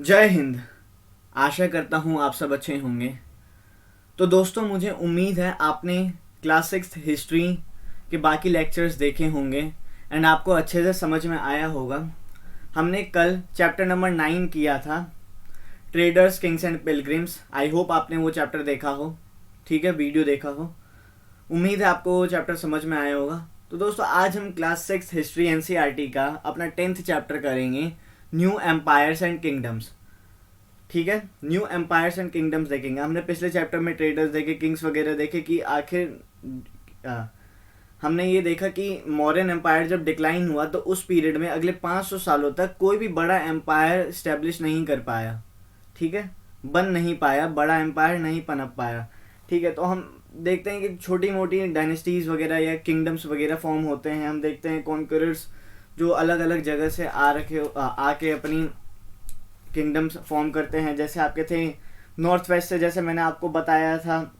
जय हिंद। आशा करता हूँ आप सब अच्छे होंगे। तो दोस्तों, मुझे उम्मीद है आपने क्लास 6 हिस्ट्री के बाकी लेक्चर्स देखे होंगे एंड आपको अच्छे से समझ में आया होगा। हमने कल चैप्टर नंबर 9 किया था, traders Kings and pilgrims. I hope आपने वो चैप्टर देखा हो, ठीक है, वीडियो देखा हो। उम्मीद है आपको वो चैप्टर समझ में आया होगा। तो दोस्तों, आज हम क्लास 6 हिस्ट्री एनसीईआरटी का अपना 10th चैप्टर करेंगे, न्यू एम्पायर्स एंड किंगडम्स। ठीक है, न्यू एम्पायर्स एंड किंगडम्स देखेंगे। हमने पिछले चैप्टर में ट्रेडर्स देखे, किंग्स वगैरह देखे कि आखिर हमने ये देखा कि मौर्यन एम्पायर जब डिक्लाइन हुआ तो उस पीरियड में अगले 500 सालों तक कोई भी बड़ा एम्पायर स्टैब्लिश नहीं कर पाया। ठीक है, बन नहीं पाया, बड़ा एम्पायर नहीं पनप पाया। ठीक है, तो हम देखते हैं कि छोटी मोटी डायनेस्टीज वगैरह या किंगडम्स वगैरह फॉर्म होते हैं। हम देखते हैं कॉन्करर्स जो अलग अलग जगह से आके अपनी किंगडम्स फॉर्म करते हैं। जैसे आपके थे नॉर्थ वेस्ट से, जैसे मैंने आपको बताया था,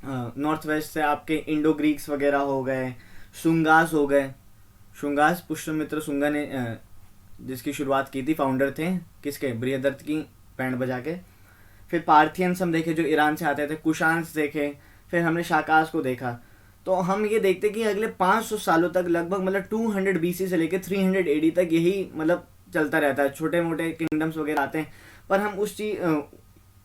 नॉर्थ वेस्ट से आपके इंडो ग्रीक्स वगैरह हो गए, शुंगास हो गए। शुंगास पुष्यमित्र शुंगा ने जिसकी शुरुआत की थी, फाउंडर थे किसके, बृहदत्त की बैंड बजा के। फिर पार्थियंस हम देखे जो ईरान से आते थे, कुशांस देखे, फिर हमने शाकास को देखा। तो हम ये देखते कि अगले 500 सालों तक लगभग मतलब 200 बीसी से लेकर 300 एडी तक यही मतलब चलता रहता है, छोटे मोटे किंगडम्स वगैरह आते हैं। पर हम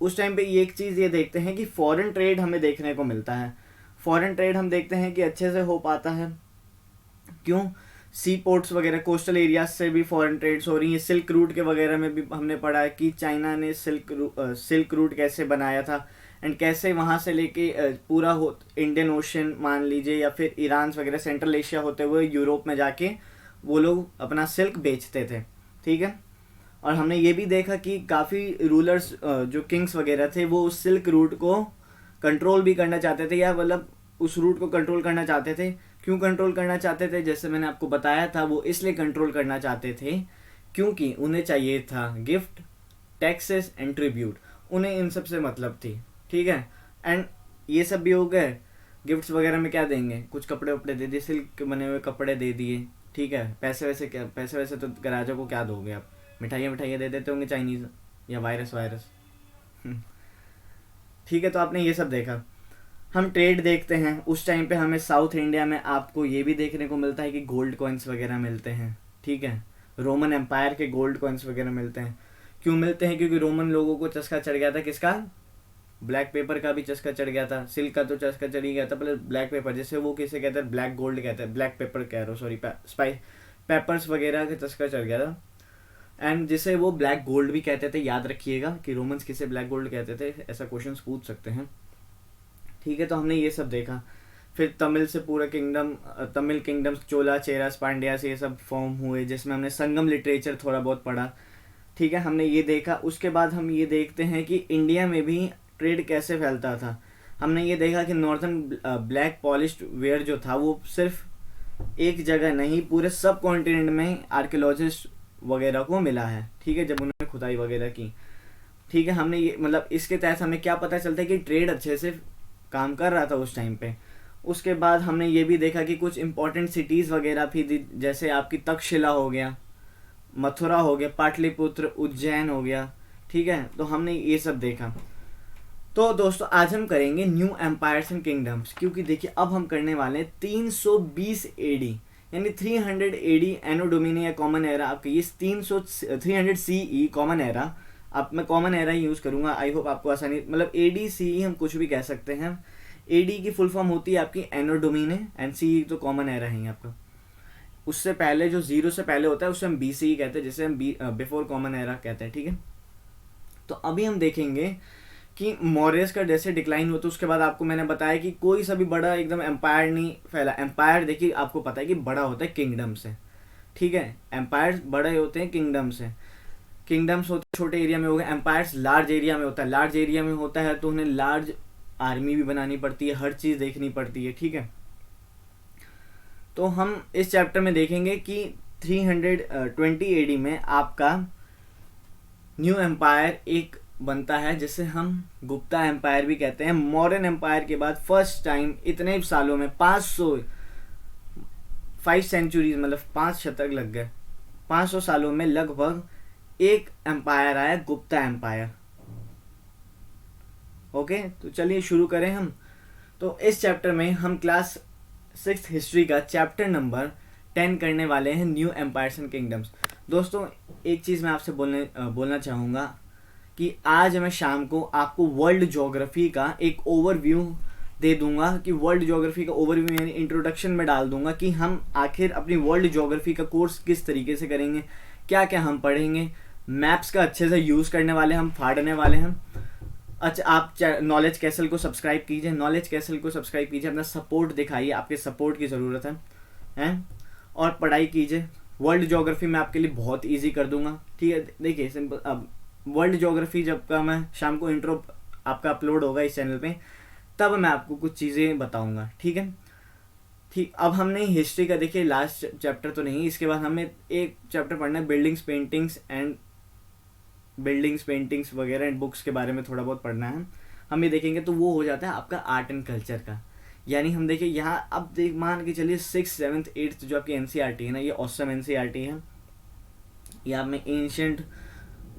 उस टाइम पे एक चीज़ ये देखते हैं कि फॉरेन ट्रेड हमें देखने को मिलता है। फॉरेन ट्रेड हम देखते हैं कि अच्छे से हो पाता है। क्यों? सी पोर्ट्स वगैरह, कोस्टल एरियाज से भी फॉरेन ट्रेड्स हो रही है। सिल्क रूट के वगैरह में भी हमने पढ़ा है कि चाइना ने सिल्क रूट कैसे बनाया था एंड कैसे वहाँ से लेके पूरा इंडियन ओशन मान लीजिए या फिर ईरान वगैरह, सेंट्रल एशिया होते हुए यूरोप में जाके वो लोग अपना सिल्क बेचते थे। ठीक है, और हमने ये भी देखा कि काफ़ी रूलर्स जो किंग्स वगैरह थे वो उस सिल्क रूट को कंट्रोल भी करना चाहते थे, या मतलब उस रूट को कंट्रोल करना चाहते थे। क्यों कंट्रोल करना चाहते थे? जैसे मैंने आपको बताया था, वो इसलिए कंट्रोल करना चाहते थे क्योंकि उन्हें चाहिए था गिफ्ट, टैक्सेस एंड ट्रिब्यूट। उन्हें इन सब से मतलब थी। ठीक है, एंड ये सब भी हो गए। गिफ्ट्स वगैरह में क्या देंगे? कुछ कपड़े वपड़े दे दिए, सिल्क के बने हुए कपड़े दे दिए। ठीक है, पैसे वैसे क्या, पैसे वैसे तो राजा को क्या दोगे आप? मिठाइयाँ दे देते होंगे चाइनीज़, या वायरस वायरस। ठीक है, तो आपने ये सब देखा। हम ट्रेड देखते हैं, उस टाइम पे हमें साउथ इंडिया में आपको ये भी देखने को मिलता है कि गोल्ड कॉइन्स वगैरह मिलते हैं। ठीक है, रोमन एम्पायर के गोल्ड कॉइन्स वगैरह मिलते हैं। क्यों मिलते हैं? क्योंकि रोमन लोगों को चस्का चढ़ गया था, किसका? ब्लैक पेपर का भी चस्का चढ़ गया था। सिल्क का तो चस्का चढ़ ही गया था, प्लस ब्लैक पेपर, जैसे वो किसे कहते हैं, ब्लैक गोल्ड कहते हैं, ब्लैक पेपर कह रहा हूँ, सॉरी, स्पाइस पेपर्स वगैरह का चस्का चढ़ गया था। एंड जिसे वो ब्लैक गोल्ड भी कहते थे। याद रखिएगा कि रोमन्स किसे ब्लैक गोल्ड कहते थे, ऐसा क्वेश्चन पूछ सकते हैं। ठीक है, तो हमने ये सब देखा। फिर तमिल से पूरा किंगडम, तमिल किंगडम्स, चोला, चेरास, पांड्यास, ये सब फॉर्म हुए, जिसमें हमने संगम लिटरेचर थोड़ा बहुत पढ़ा। ठीक है, हमने ये देखा। उसके बाद हम ये देखते हैं कि इंडिया में भी ट्रेड कैसे फैलता था। हमने ये देखा कि नॉर्थन ब्लैक पॉलिश्ड वेयर जो था वो सिर्फ एक जगह नहीं, पूरे सब कॉन्टिनेंट में आर्कियोलॉजिस्ट वगैरह को मिला है। ठीक है, जब उन्होंने खुदाई वगैरह की। ठीक है, हमने ये मतलब इसके तहत हमें क्या पता चलता है कि ट्रेड अच्छे से काम कर रहा था उस टाइम पे। उसके बाद हमने ये भी देखा कि कुछ इंपॉर्टेंट सिटीज़ वगैरह भी थी, जैसे आपकी तक्षशिला हो गया, मथुरा हो गया, पाटलिपुत्र, उज्जैन हो गया। ठीक है, तो हमने ये सब देखा। तो दोस्तों, आज हम करेंगे न्यू एम्पायर्स एंड किंगडम्स, क्योंकि देखिए अब हम करने वाले हैं 320 एडी, यानी 300 एडी एनो डोमिनी या कॉमन एरा। आपके ये 300 सीई कॉमन एरा, अब मैं कॉमन एरा ही यूज़ करूंगा। आई होप आपको आसानी, मतलब एडी सीई हम कुछ भी कह सकते हैं। एडी की फुल फॉर्म होती है आपकी एनो डोमिने, एंड सीई तो कॉमन एरा ही आपका। उससे पहले जो जीरो से पहले होता है उसे हम बीसीई कहते हैं, जिसे हम बिफोर कॉमन एरा कहते हैं। ठीक है, तो अभी हम देखेंगे कि मौर्यस का जैसे डिक्लाइन हुआ तो उसके बाद आपको मैंने बताया कि कोई सा भी बड़ा एकदम एम्पायर नहीं फैला। एम्पायर देखिए आपको पता है कि बड़ा होता है किंगडम से। ठीक है, एम्पायर्स बड़े होते हैं किंगडम से। किंगडम्स होते हैं छोटे एरिया में हो गए, एम्पायर्स लार्ज एरिया में होता है। लार्ज एरिया में होता है तो उन्हें लार्ज आर्मी भी बनानी पड़ती है, हर चीज़ देखनी पड़ती है। ठीक है, तो हम इस चैप्टर में देखेंगे कि 320 एडी में आपका न्यू एम्पायर एक बनता है, जिसे हम गुप्ता एम्पायर भी कहते हैं। मॉडर्न एम्पायर के बाद फर्स्ट टाइम इतने सालों में 5 सेंचुरीज, मतलब 5 शतक लग गए, 500 सालों में लगभग एक एम्पायर आया, गुप्ता एम्पायर। ओके, तो चलिए शुरू करें हम। तो इस चैप्टर में हम क्लास 6 हिस्ट्री का चैप्टर नंबर 10 करने वाले हैं, न्यू एम्पायर्स एंड किंगडम्स। दोस्तों एक चीज़ मैं आपसे बोलना चाहूँगा कि आज मैं शाम को आपको वर्ल्ड ज्योग्राफी का एक ओवरव्यू दे दूंगा, कि वर्ल्ड ज्योग्राफी का ओवरव्यू यानी इंट्रोडक्शन में डाल दूंगा कि हम आखिर अपनी वर्ल्ड ज्योग्राफी का कोर्स किस तरीके से करेंगे, क्या क्या हम पढ़ेंगे। मैप्स का अच्छे से यूज़ करने वाले हम, फाड़ने वाले हम। अच्छा, आप नॉलेज कैसल को सब्सक्राइब कीजिए, नॉलेज कैसल को सब्सक्राइब कीजिए, अपना सपोर्ट दिखाइए, आपके सपोर्ट की ज़रूरत है हैं, और पढ़ाई कीजिए। वर्ल्ड ज्योग्राफी मैं आपके लिए बहुत इजी कर दूंगा, ठीक है। देखिए सिंपल, अब वर्ल्ड ज्योग्राफी जब का मैं शाम को इंट्रो आपका अपलोड होगा इस चैनल पे, तब मैं आपको कुछ चीज़ें बताऊंगा, ठीक है। ठीक, अब हमने हिस्ट्री का देखिए लास्ट चैप्टर तो नहीं, इसके बाद हमें एक चैप्टर पढ़ना है बिल्डिंग्स पेंटिंग्स वगैरह एंड बुक्स के बारे में थोड़ा बहुत पढ़ना है। हम ये देखेंगे तो वो हो जाता है आपका आर्ट एंड कल्चर का। यानी हम देखिए यहाँ, अब देख मान के चलिए 6th 7th 8th जो आपकी एनसीईआरटी है ना, ये ऑसम एनसीईआरटी है। ये आप में एंशियंट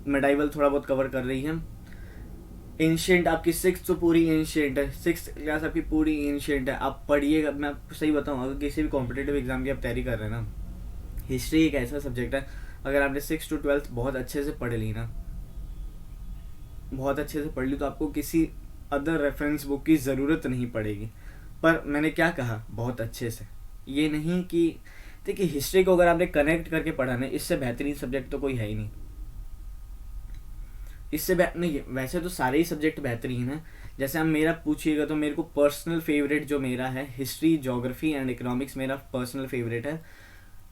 मेडाइवल थोड़ा बहुत कवर कर रही है। एंशियंट आपकी 6th तो पूरी एंशियंट है, 6th क्लास आपकी पूरी एंशियंट है। आप पढ़िएगा, मैं आपको सही बताऊँ, अगर किसी भी कॉम्पिटेटिव एग्जाम की आप तैयारी कर रहे हैं ना, हिस्ट्री एक ऐसा सब्जेक्ट है, अगर आपने 6th to 12th बहुत अच्छे से पढ़ ली ना, बहुत अच्छे से पढ़ ली, तो आपको किसी अदर रेफरेंस बुक की ज़रूरत नहीं पड़ेगी। पर मैंने क्या कहा, बहुत अच्छे से, ये नहीं कि देखिए हिस्ट्री को अगर आपने कनेक्ट करके पढ़ा ना, इससे बेहतरीन सब्जेक्ट तो कोई है ही नहीं। इससे नहीं, वैसे तो सारे ही सब्जेक्ट बेहतरीन हैं। जैसे आप मेरा पूछिएगा तो मेरे को पर्सनल फेवरेट जो मेरा है, हिस्ट्री, ज्योग्राफी एंड इकोनॉमिक्स मेरा पर्सनल फेवरेट है,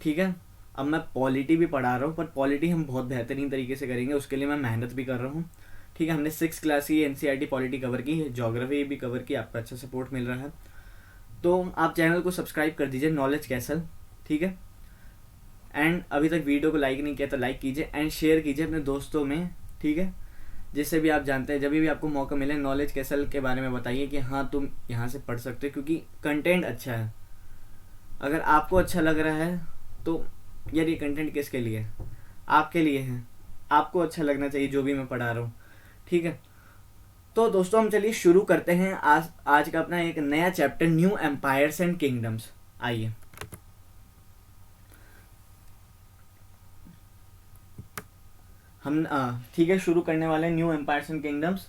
ठीक है। अब मैं पॉलिटी भी पढ़ा रहा हूँ, पर पॉलिटी हम बहुत बेहतरीन तरीके से करेंगे, उसके लिए मैं मेहनत भी कर रहा हूँ, ठीक है। हमने 6th क्लास की एनसीईआरटी पॉलिटी कवर की, ज्योग्राफी भी कवर की, आपका अच्छा सपोर्ट मिल रहा है। तो आप चैनल को सब्सक्राइब कर दीजिए, नॉलेज कैसल, ठीक है। एंड अभी तक वीडियो को लाइक नहीं किया तो लाइक कीजिए एंड शेयर कीजिए अपने दोस्तों में, ठीक है, जिससे भी आप जानते हैं। जब भी आपको मौका मिले नॉलेज कैसल के बारे में बताइए कि हाँ तुम यहाँ से पढ़ सकते हो, क्योंकि कंटेंट अच्छा है। अगर आपको अच्छा लग रहा है तो यार ये कंटेंट किसके लिए है, आपके लिए है। आपको अच्छा लगना चाहिए जो भी मैं पढ़ा रहा हूँ, ठीक है। तो दोस्तों हम चलिए शुरू करते हैं आज का अपना एक नया chapter, new empires and kingdoms. आइए, हम ठीक है शुरू करने वाले हैं new empires and kingdoms.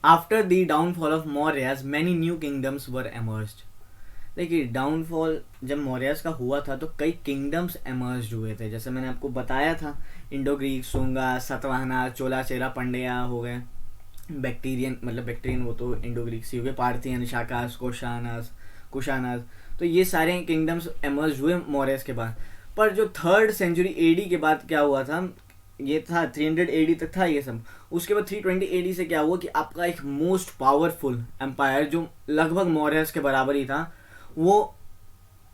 After the downfall of Mauryas many new kingdoms were emerged. देखिए डाउनफॉल जब मौर्यस का हुआ था तो कई किंगडम्स एमर्ज हुए थे, जैसे मैंने आपको बताया था, इंडो ग्रीक, सुंगा, सतवाहना, चोला, पंड्या हो गए, बैक्टीरियन वो तो इंडो ग्रीक से हो गए, पार्थियन, शाकास, कुशानास। तो ये सारे किंगडम्स एमर्ज हुए मौर्यस के बाद। पर जो 3rd सेंचुरी एडी के बाद क्या हुआ था, ये था 300 एडी तक था ये सब। उसके बाद 320 एडी से क्या हुआ कि आपका एक मोस्ट पावरफुल एम्पायर जो लगभग मौर्यस के बराबर ही था, वो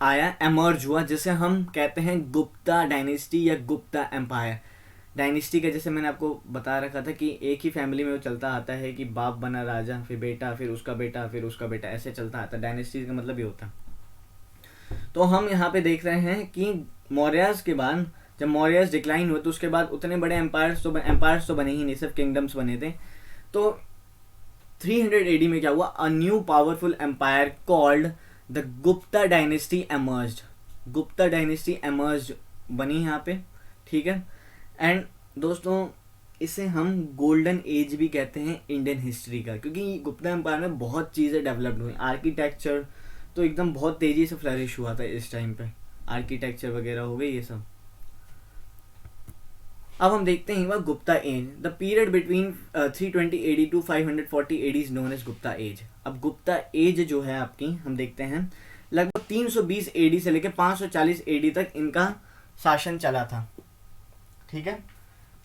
आया, एमर्ज हुआ, जिसे हम कहते हैं गुप्ता डायनेस्टी या गुप्ता एम्पायर। डायनेस्टी का जैसे मैंने आपको बता रखा था कि एक ही फैमिली में वो चलता आता है कि बाप बना राजा, फिर बेटा, फिर उसका बेटा, फिर उसका बेटा, ऐसे चलता आता है। डायनेस्टी का मतलब ये होता है। तो हम यहाँ पे देख रहे हैं कि मौर्यस के बाद जब मौर्यस डिक्लाइन हुए तो उसके बाद उतने बड़े एम्पायर्स तो बने ही नहीं, सिर्फ किंगडम्स बने थे। तो 300 एडी में क्या हुआ, a new powerful empire called the Gupta dynasty emerged. Gupta dynasty emerged बनी यहाँ पे, ठीक है। एंड दोस्तों इसे हम गोल्डन एज भी कहते हैं इंडियन हिस्ट्री का, क्योंकि गुप्ता एम्पायर में बहुत चीज़ें डेवलप्ड हुई। आर्किटेक्चर तो एकदम बहुत तेज़ी से फ्लरिश हुआ था इस टाइम पे, आर्किटेक्चर वगैरह हो गई ये सब। अब हम देखते हैं वह Gupta age, the period between 320 AD to 540 AD is known as Gupta age. अब गुप्ता एज जो है आपकी, हम देखते हैं लगभग 320 एडी से लेकर 540 एडी तक इनका शासन चला था, ठीक है।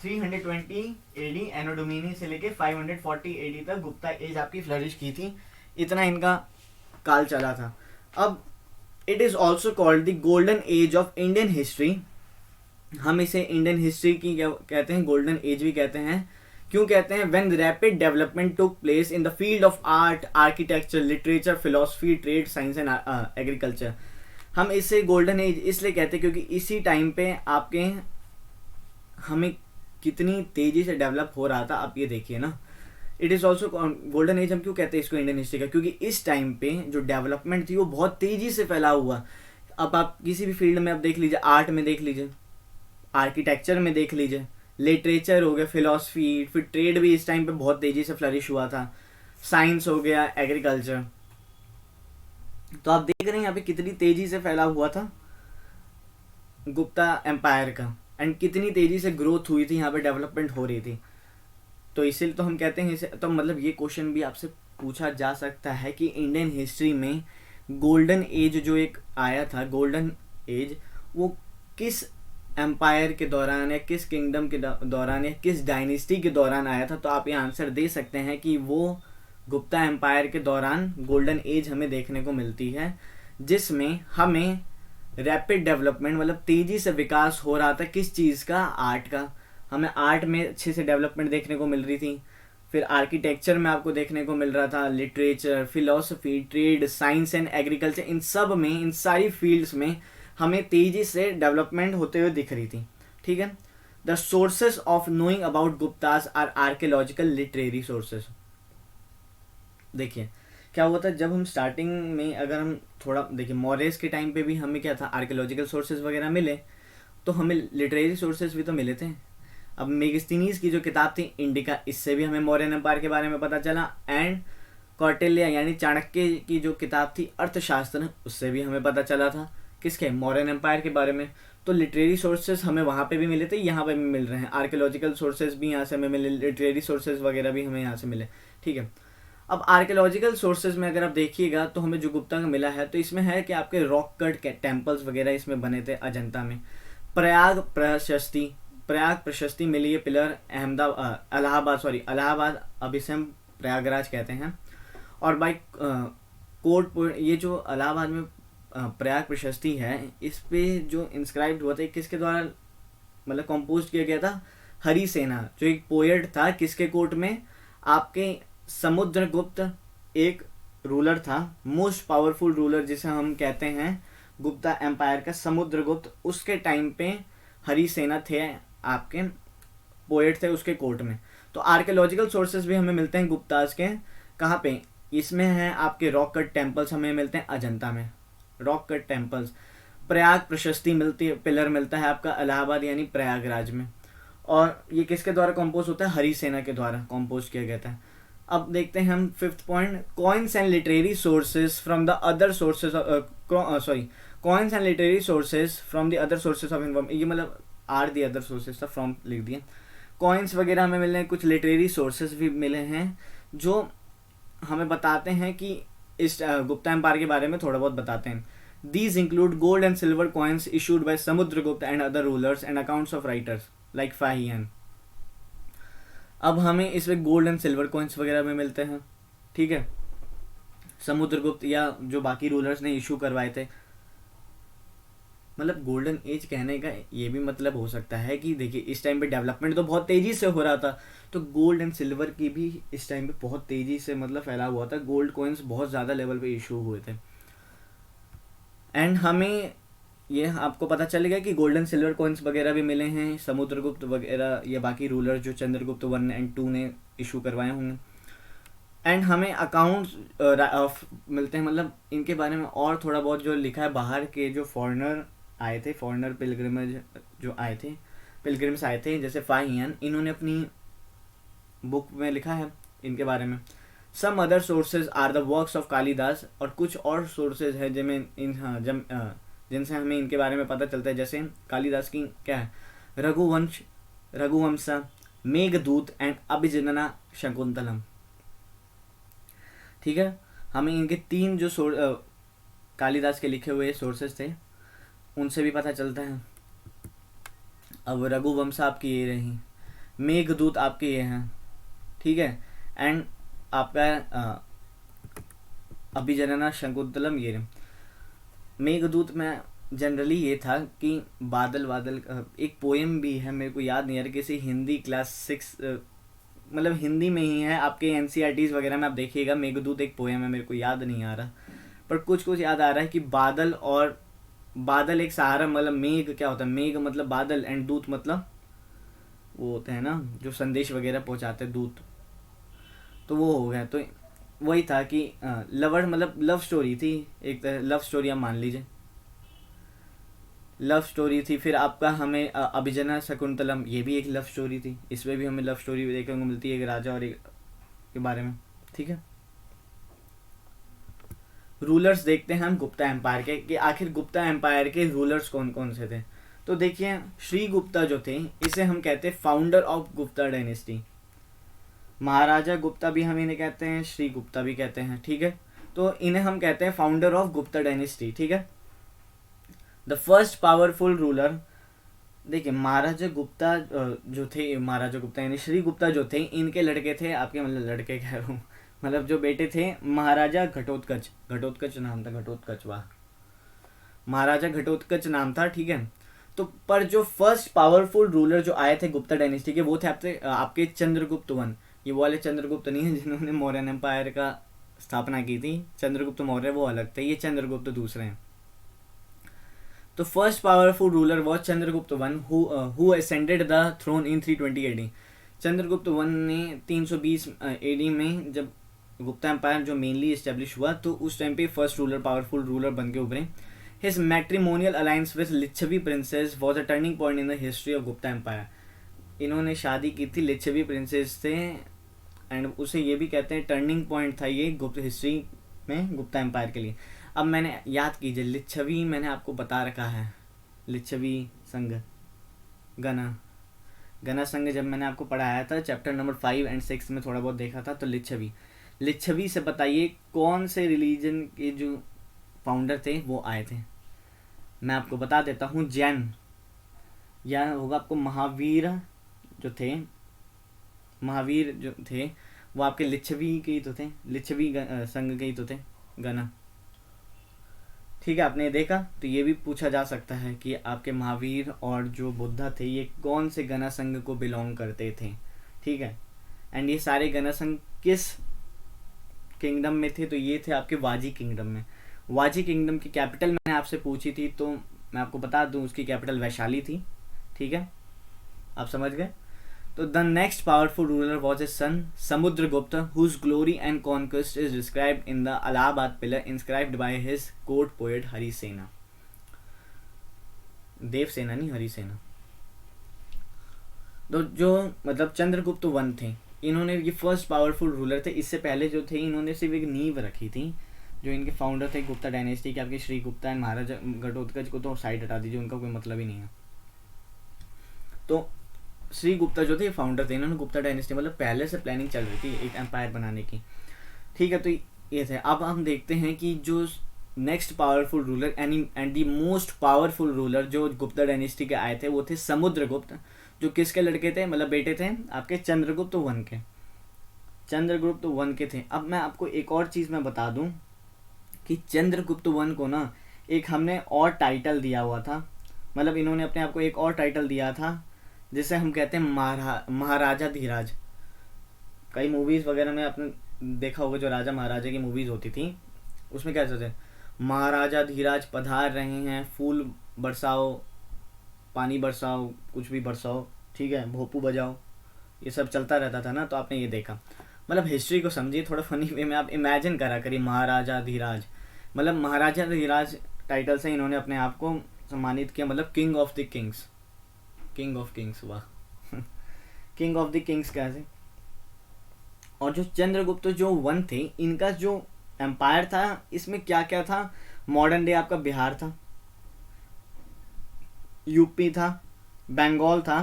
320 एडी एनो डोमिनी से लेकर 540 एडी तक गुप्ता एज आपकी फ्लरिश की थी, इतना इनका काल चला था। अब it is also called the golden age of Indian history. हम इसे इंडियन हिस्ट्री की कहते हैं, गोल्डन एज भी कहते हैं, क्यों कहते हैं? When rapid development took place in the field of art, architecture, literature, philosophy, trade, science and agriculture. हम इसे गोल्डन एज इसलिए कहते हैं क्योंकि इसी टाइम पे आपके हमें कितनी तेजी से डेवलप हो रहा था, आप ये देखिए ना। It is also golden age हम क्यों कहते हैं इसको इंडियन हिस्ट्री का? क्योंकि इस टाइम पे जो डेवलपमेंट थी वो बहुत तेजी से फैला हुआ। अब आप किसी भी फील्ड में आप देख लीजिए, आर्ट में देख लीजिए, आर्किटेक्चर में देख लीजिए, लिटरेचर हो गया, फिलोसफी, फिर ट्रेड भी इस टाइम पे बहुत तेजी से फ्लरिश हुआ था, साइंस हो गया, एग्रीकल्चर। तो आप देख रहे हैं यहाँ पे कितनी तेजी से फैला हुआ था गुप्ता एम्पायर का, एंड कितनी तेजी से ग्रोथ हुई थी, यहाँ पे डेवलपमेंट हो रही थी। तो इसीलिए तो हम कहते हैं इसे, तो मतलब ये क्वेश्चन भी आपसे पूछा जा सकता है कि इंडियन हिस्ट्री में गोल्डन एज जो एक आया था, गोल्डन एज, वो किस एम्पायर के दौरान या किस किंगडम के दौरान या किस डायनेस्टी के दौरान आया था। तो आप ये आंसर दे सकते हैं कि वो गुप्ता एम्पायर के दौरान गोल्डन एज हमें देखने को मिलती है, जिसमें हमें रैपिड डेवलपमेंट मतलब तेजी से विकास हो रहा था। किस चीज़ का? आर्ट का। हमें आर्ट में अच्छे से डेवलपमेंट देखने को मिल रही थी, फिर आर्किटेक्चर में आपको देखने को मिल रहा था, literature, philosophy, trade, science and agriculture, इन सब में, इन सारी फील्ड्स में हमें तेजी से डेवलपमेंट होते हुए दिख रही थी। ठीक है। The sources of knowing about Guptas are archaeological literary sources. देखिए क्या हुआ था जब हम स्टार्टिंग में, अगर हम थोड़ा देखिए, मौर्यस के टाइम पे भी हमें क्या था, आर्कियोलॉजिकल सोर्सेज वगैरह मिले, तो हमें लिटरेरी सोर्सेज भी तो मिले थे। अब मेगस्थनीज की जो किताब थी इंडिका, इससे भी हमें मौर्यन एम्पायर के बारे में पता चला, एंड कौटिल्य यानी चाणक्य की जो किताब थी अर्थशास्त्र, उससे भी हमें पता चला था किसके? मौर्यन एम्पायर के बारे में। तो लिटरेरी सोर्सेज हमें वहाँ पे भी मिले थे, यहाँ पे भी मिल रहे हैं। आर्कियोलॉजिकल सोर्सेज भी यहाँ से हमें मिले, लिटरेरी सोर्सेज वगैरह भी हमें यहाँ से मिले। ठीक है। अब आर्कियोलॉजिकल सोर्सेज में अगर आप देखिएगा तो हमें जो गुप्ता का मिला है, तो इसमें है कि आपके रॉक कट टेम्पल्स वगैरह इसमें बने थे अजंता में। प्रयाग प्रशस्ति मिली है, पिलर इलाहाबाद अभिसम प्रयागराज कहते हैं। और बाई कोर्ट, ये जो इलाहाबाद में प्रयाग प्रशस्ति है, इस पे जो इंस्क्राइब्ड हुआ था, किसके द्वारा मतलब कंपोज किया गया था? हरि सेना, जो एक पोएट था, किसके कोर्ट में? आपके समुद्रगुप्त एक रूलर था, मोस्ट पावरफुल रूलर जिसे हम कहते हैं गुप्ता एम्पायर का, समुद्रगुप्त, उसके टाइम पे हरि सेना थे, आपके पोएट थे उसके कोर्ट में। तो आर्कियोलॉजिकल सोर्सेज भी हमें मिलते हैं गुप्ताज के, कहाँ पे? इसमें है आपके रॉक कट टेम्पल्स हमें मिलते हैं अजंता में, रॉक कट टेम्पल्स। प्रयाग प्रशस्ति मिलती है, पिलर मिलता है आपका इलाहाबाद यानी प्रयागराज में। और ये किसके द्वारा कंपोज होता है? हरि सेना के द्वारा कंपोज किया गया था। अब देखते हैं हम fifth point, coins and literary sources from the other sources, coins and literary sources from the other sources of inform, ये मतलब आर दी अदर सोर्सेज था, फ्रॉम लिख दिए। कॉइन्स वगैरह हमें मिले हैं, कुछ लिटरेरी सोर्सेज भी मिले हैं जो हमें बताते हैं कि इस गुप्ता एम्पायर के बारे में थोड़ा बहुत बताते हैं। These include gold and silver coins issued by Samudragupta and other rulers and accounts of writers like Fahian. अब हमें इसमें गोल्ड एंड सिल्वर कॉइन्स वगैरह में मिलते हैं। ठीक है। समुद्रगुप्त या जो बाकी रूलर्स ने इशू करवाए थे। मतलब गोल्डन एज कहने का ये भी मतलब हो सकता है कि देखिए इस टाइम पे डेवलपमेंट तो बहुत तेजी से हो रहा था, तो गोल्ड एंड सिल्वर की भी इस टाइम पे बहुत तेजी से मतलब फैला हुआ था, गोल्ड कॉइन्स बहुत ज़्यादा लेवल पे इशू हुए थे। एंड हमें ये आपको पता चलेगा कि गोल्डन सिल्वर कॉइन्स वगैरह भी मिले हैं समुद्रगुप्त वगैरह या बाकी रूलर जो चंद्रगुप्त 1 एंड 2 ने इशू करवाए होंगे। एंड हमें अकाउंट्स मिलते हैं, मतलब इनके बारे में और थोड़ा बहुत जो लिखा है, बाहर के जो फॉरेनर आए थे, फॉरेनर पिलग्रिमेज जो आए थे, पिलग्रिम्स आए थे, जैसे फाहियन, इन्होंने अपनी बुक में लिखा है इनके बारे में। Some other sources are the works of Kalidasa, और कुछ और सोर्सेज है जिनमें जिनसे हमें इनके बारे में पता चलता है, जैसे कालिदास की क्या है, रघुवंश, मेघदूत एंड अभिजनना शकुंतलम। ठीक है। हमें इनके 3 जो कालिदास के लिखे हुए सोर्सेज थे उनसे भी पता चलता है। अब रघुवंश आपकी ये रही, मेघदूत आपके ये हैं। ठीक है। एंड आपका अभिजनना शकुंतलम ये रहे। मेघदूत में जनरली ये था कि बादल एक पोएम भी है, मेरे को याद नहीं आ रहा, किसी हिंदी क्लास 6 मतलब हिंदी में ही है, आपके एनसीईआरटीज वगैरह में आप देखिएगा। मेघदूत एक पोएम है, मेरे को याद नहीं आ रहा, पर कुछ कुछ याद आ रहा है कि बादल और बादल एक सहारा, मतलब मेघ क्या होता है, मेघ मतलब बादल एंड दूत मतलब वो होते हैं ना जो संदेश वगैरह पहुंचाते हैं, दूत। तो वो हो गया। तो वही था कि लवर मतलब लव स्टोरी थी, एक लव स्टोरी आप मान लीजिए, लव स्टोरी थी। फिर आपका हमें अभिजना शकुंतलम, ये भी एक लव स्टोरी थी, इसमें भी हमें लव स्टोरी देखने को मिलती है, एक राजा और एक के बारे में। ठीक है, रूलर्स देखते हैं हम गुप्ता एम्पायर के कि आखिर गुप्ता एम्पायर के रूलर्स कौन कौन से थे। तो देखिए, श्री गुप्ता जो थे इसे हम कहते हैं फाउंडर ऑफ गुप्ता डायनेस्टी। महाराजा गुप्ता भी हम इन्हें कहते हैं, श्री गुप्ता भी कहते हैं। ठीक है, तो इन्हें हम कहते हैं फाउंडर ऑफ गुप्ता डायनेस्टी। ठीक है, द फर्स्ट पावरफुल रूलर। देखिए, महाराजा गुप्ता जो थे, महाराजा गुप्ता यानी श्री गुप्ता जो थे, इनके लड़के थे आपके, मतलब लड़के कह रहा हूँ, मतलब जो बेटे थे महाराजा घटोत्कच, घटोत्कच नाम था, घटोत्कच, वाह, महाराजा घटोत्कच नाम था। ठीक है, तो पर जो फर्स्ट पावरफुल रूलर जो आए थे गुप्ता डायनेस्टी के, वो थे आपके चंद्रगुप्त वन। ये वो वाले चंद्रगुप्त नहीं है जिन्होंने मौर्यन एम्पायर का स्थापना की थी, चंद्रगुप्त मौर्य वो अलग थे, ये चंद्रगुप्त दूसरे हैं। तो first powerful ruler was Chandragupta one who ascended the throne in 320 AD. Chandragupta one ने 320 एडी में जब गुप्ता एम्पायर जो मेनली इस्टेब्लिश हुआ, तो उस टाइम पे फर्स्ट रूलर, पावरफुल रूलर बन के उभरे। His matrimonial alliance with Lichchhavi princess was a turning point in the history of Gupta empire. इन्होंने शादी की थी लिच्छवी प्रिंसेस से, एंड उसे ये भी कहते हैं टर्निंग पॉइंट था ये गुप्त हिस्ट्री में गुप्ता एम्पायर के लिए। अब मैंने याद कीजिए, लिच्छवी मैंने आपको बता रखा है, लिच्छवी संघ, गना संघ जब मैंने आपको पढ़ाया था चैप्टर नंबर 5 एंड 6 में थोड़ा बहुत देखा था। तो लिच्छवी से बताइए कौन से रिलीजन के जो फाउंडर थे वो आए थे। मैं आपको बता देता हूँ, जैन, या होगा आपको महावीर जो थे, महावीर जो थे वो आपके लिच्छवी के ही तो थे, लिच्छवी संघ के ही तो थे, गना। ठीक है, आपने देखा। तो ये भी पूछा जा सकता है कि आपके महावीर और जो बुद्धा थे ये कौन से गना संघ को बिलोंग करते थे। ठीक है, एंड ये सारे गना संघ किस किंगडम में थे, तो ये थे आपके वाजी किंगडम में। वाजी किंगडम की कैपिटल मैंने आपसे पूछी थी, तो मैं आपको बता दूं उसकी कैपिटल वैशाली थी। ठीक है, आप समझ गए। तो the next powerful ruler was a son Samudragupta whose glory and conquest is described in the Allahabad pillar inscribed by his court poet Harisena. Devasena नहीं, हरिसेना। तो जो मतलब चंद्रगुप्त वन थे, इन्होंने ये फर्स्ट पावरफुल रूलर थे। इससे पहले जो थे इन्होंने सिर्फ एक नींव रखी थी। जो इनके फाउंडर थे गुप्ता डायनेस्टी के, आपके श्री गुप्ता एंड महाराजा घटोत्कच को तो साइड हटा दीजिए, उनका कोई मतलब ही नहीं है। तो श्री गुप्ता जो थे फाउंडर थे, इन्होंने गुप्ता डायनेस्टी मतलब पहले से प्लानिंग चल रही थी एक एम्पायर बनाने की। ठीक है, तो ये थे। अब हम देखते हैं कि जो next powerful ruler and the most powerful ruler जो गुप्ता डायनेस्टी के आए थे वो थे समुद्रगुप्त, जो किसके लड़के थे, मतलब बेटे थे आपके चंद्रगुप्त वन के, चंद्रगुप्त वन के थे। अब मैं आपको एक और चीज़ मैं बता दूं कि चंद्रगुप्त वन को ना एक हमने और टाइटल दिया हुआ था, मतलब इन्होंने अपने आप को एक और टाइटल दिया था जिसे हम कहते हैं महाराजा धीराज। कई मूवीज़ वगैरह में आपने देखा होगा जो राजा महाराजा की मूवीज़ होती थी, उसमें क्या कहते हैं, महाराजा धीराज पधार रहे हैं, फूल बरसाओ, पानी बरसाओ, कुछ भी बरसाओ, ठीक है, भोपू बजाओ, ये सब चलता रहता था ना। तो आपने ये देखा, मतलब हिस्ट्री को समझिए थोड़ा फनी वे में, आप इमेजिन करा करिए महाराजा धीराज, मतलब महाराजा धीराज टाइटल से इन्होंने अपने आप को सम्मानित किया, मतलब king of the Kings, king of Kings, वाह किंग ऑफ द किंग्स कैसे। और जो चंद्रगुप्त जो वन थे, इनका जो एम्पायर था इसमें क्या क्या था, मॉडर्न डे आपका बिहार था, यूपी था, बंगाल था,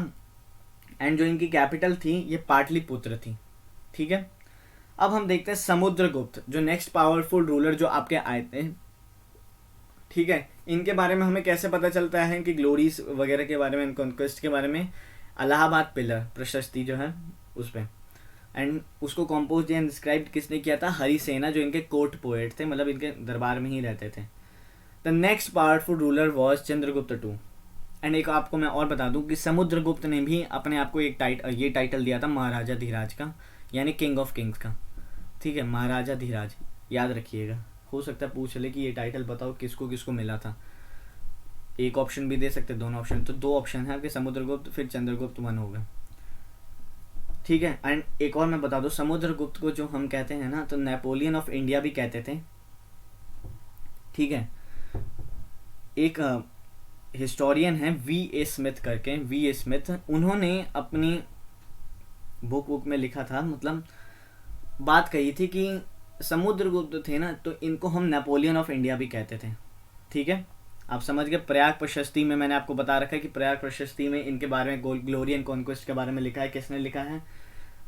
एंड जो इनकी कैपिटल थी ये पाटलिपुत्र थी। ठीक है, अब हम देखते हैं समुद्रगुप्त जो नेक्स्ट पावरफुल रूलर जो आपके आए थे। ठीक है, इनके बारे में हमें कैसे पता चलता है कि ग्लोरीज वगैरह के बारे में, कॉन्क्वेस्ट के बारे में, अलाहाबाद पिलर प्रशस्ति जो है उस पर, एंड उसको कंपोज एंड डिस्क्राइब किसने किया था, हरिसेना, जो इनके कोर्ट पोएट थे, मतलब इनके दरबार में ही रहते थे। The next powerful ruler was Chandragupta two. And एक आपको मैं और बता दूं कि समुद्रगुप्त ने भी अपने आप को एक ये टाइटल दिया था महाराजा धीराज का, यानी किंग ऑफ किंग्स का, ठीक है, महाराजा धीराज, याद रखिएगा। हो सकता है पूछ ले कि ये टाइटल बताओ किसको किसको मिला था, एक ऑप्शन भी दे सकते, दोनों ऑप्शन, तो दो ऑप्शन है आपके, समुद्रगुप्त फिर चंद्रगुप्त वन होगा, ठीक है। एंड एक और मैं बता दूं, समुद्रगुप्त को जो हम कहते हैं ना, तो नेपोलियन ऑफ इंडिया भी कहते थे, ठीक है। एक हिस्टोरियन है वी ए स्मिथ करके, वी ए स्मिथ, उन्होंने अपनी बुक में लिखा था, मतलब बात कही थी कि समुद्रगुप्त थे ना, तो इनको हम नेपोलियन ऑफ इंडिया भी कहते थे, ठीक है। आप समझ गए। प्रयाग प्रशस्ति में मैंने आपको बता रखा है कि प्रयाग प्रशस्ति में इनके बारे में, ग्लोरी एंड कॉन्क्वेस्ट के बारे में लिखा है, किसने लिखा है,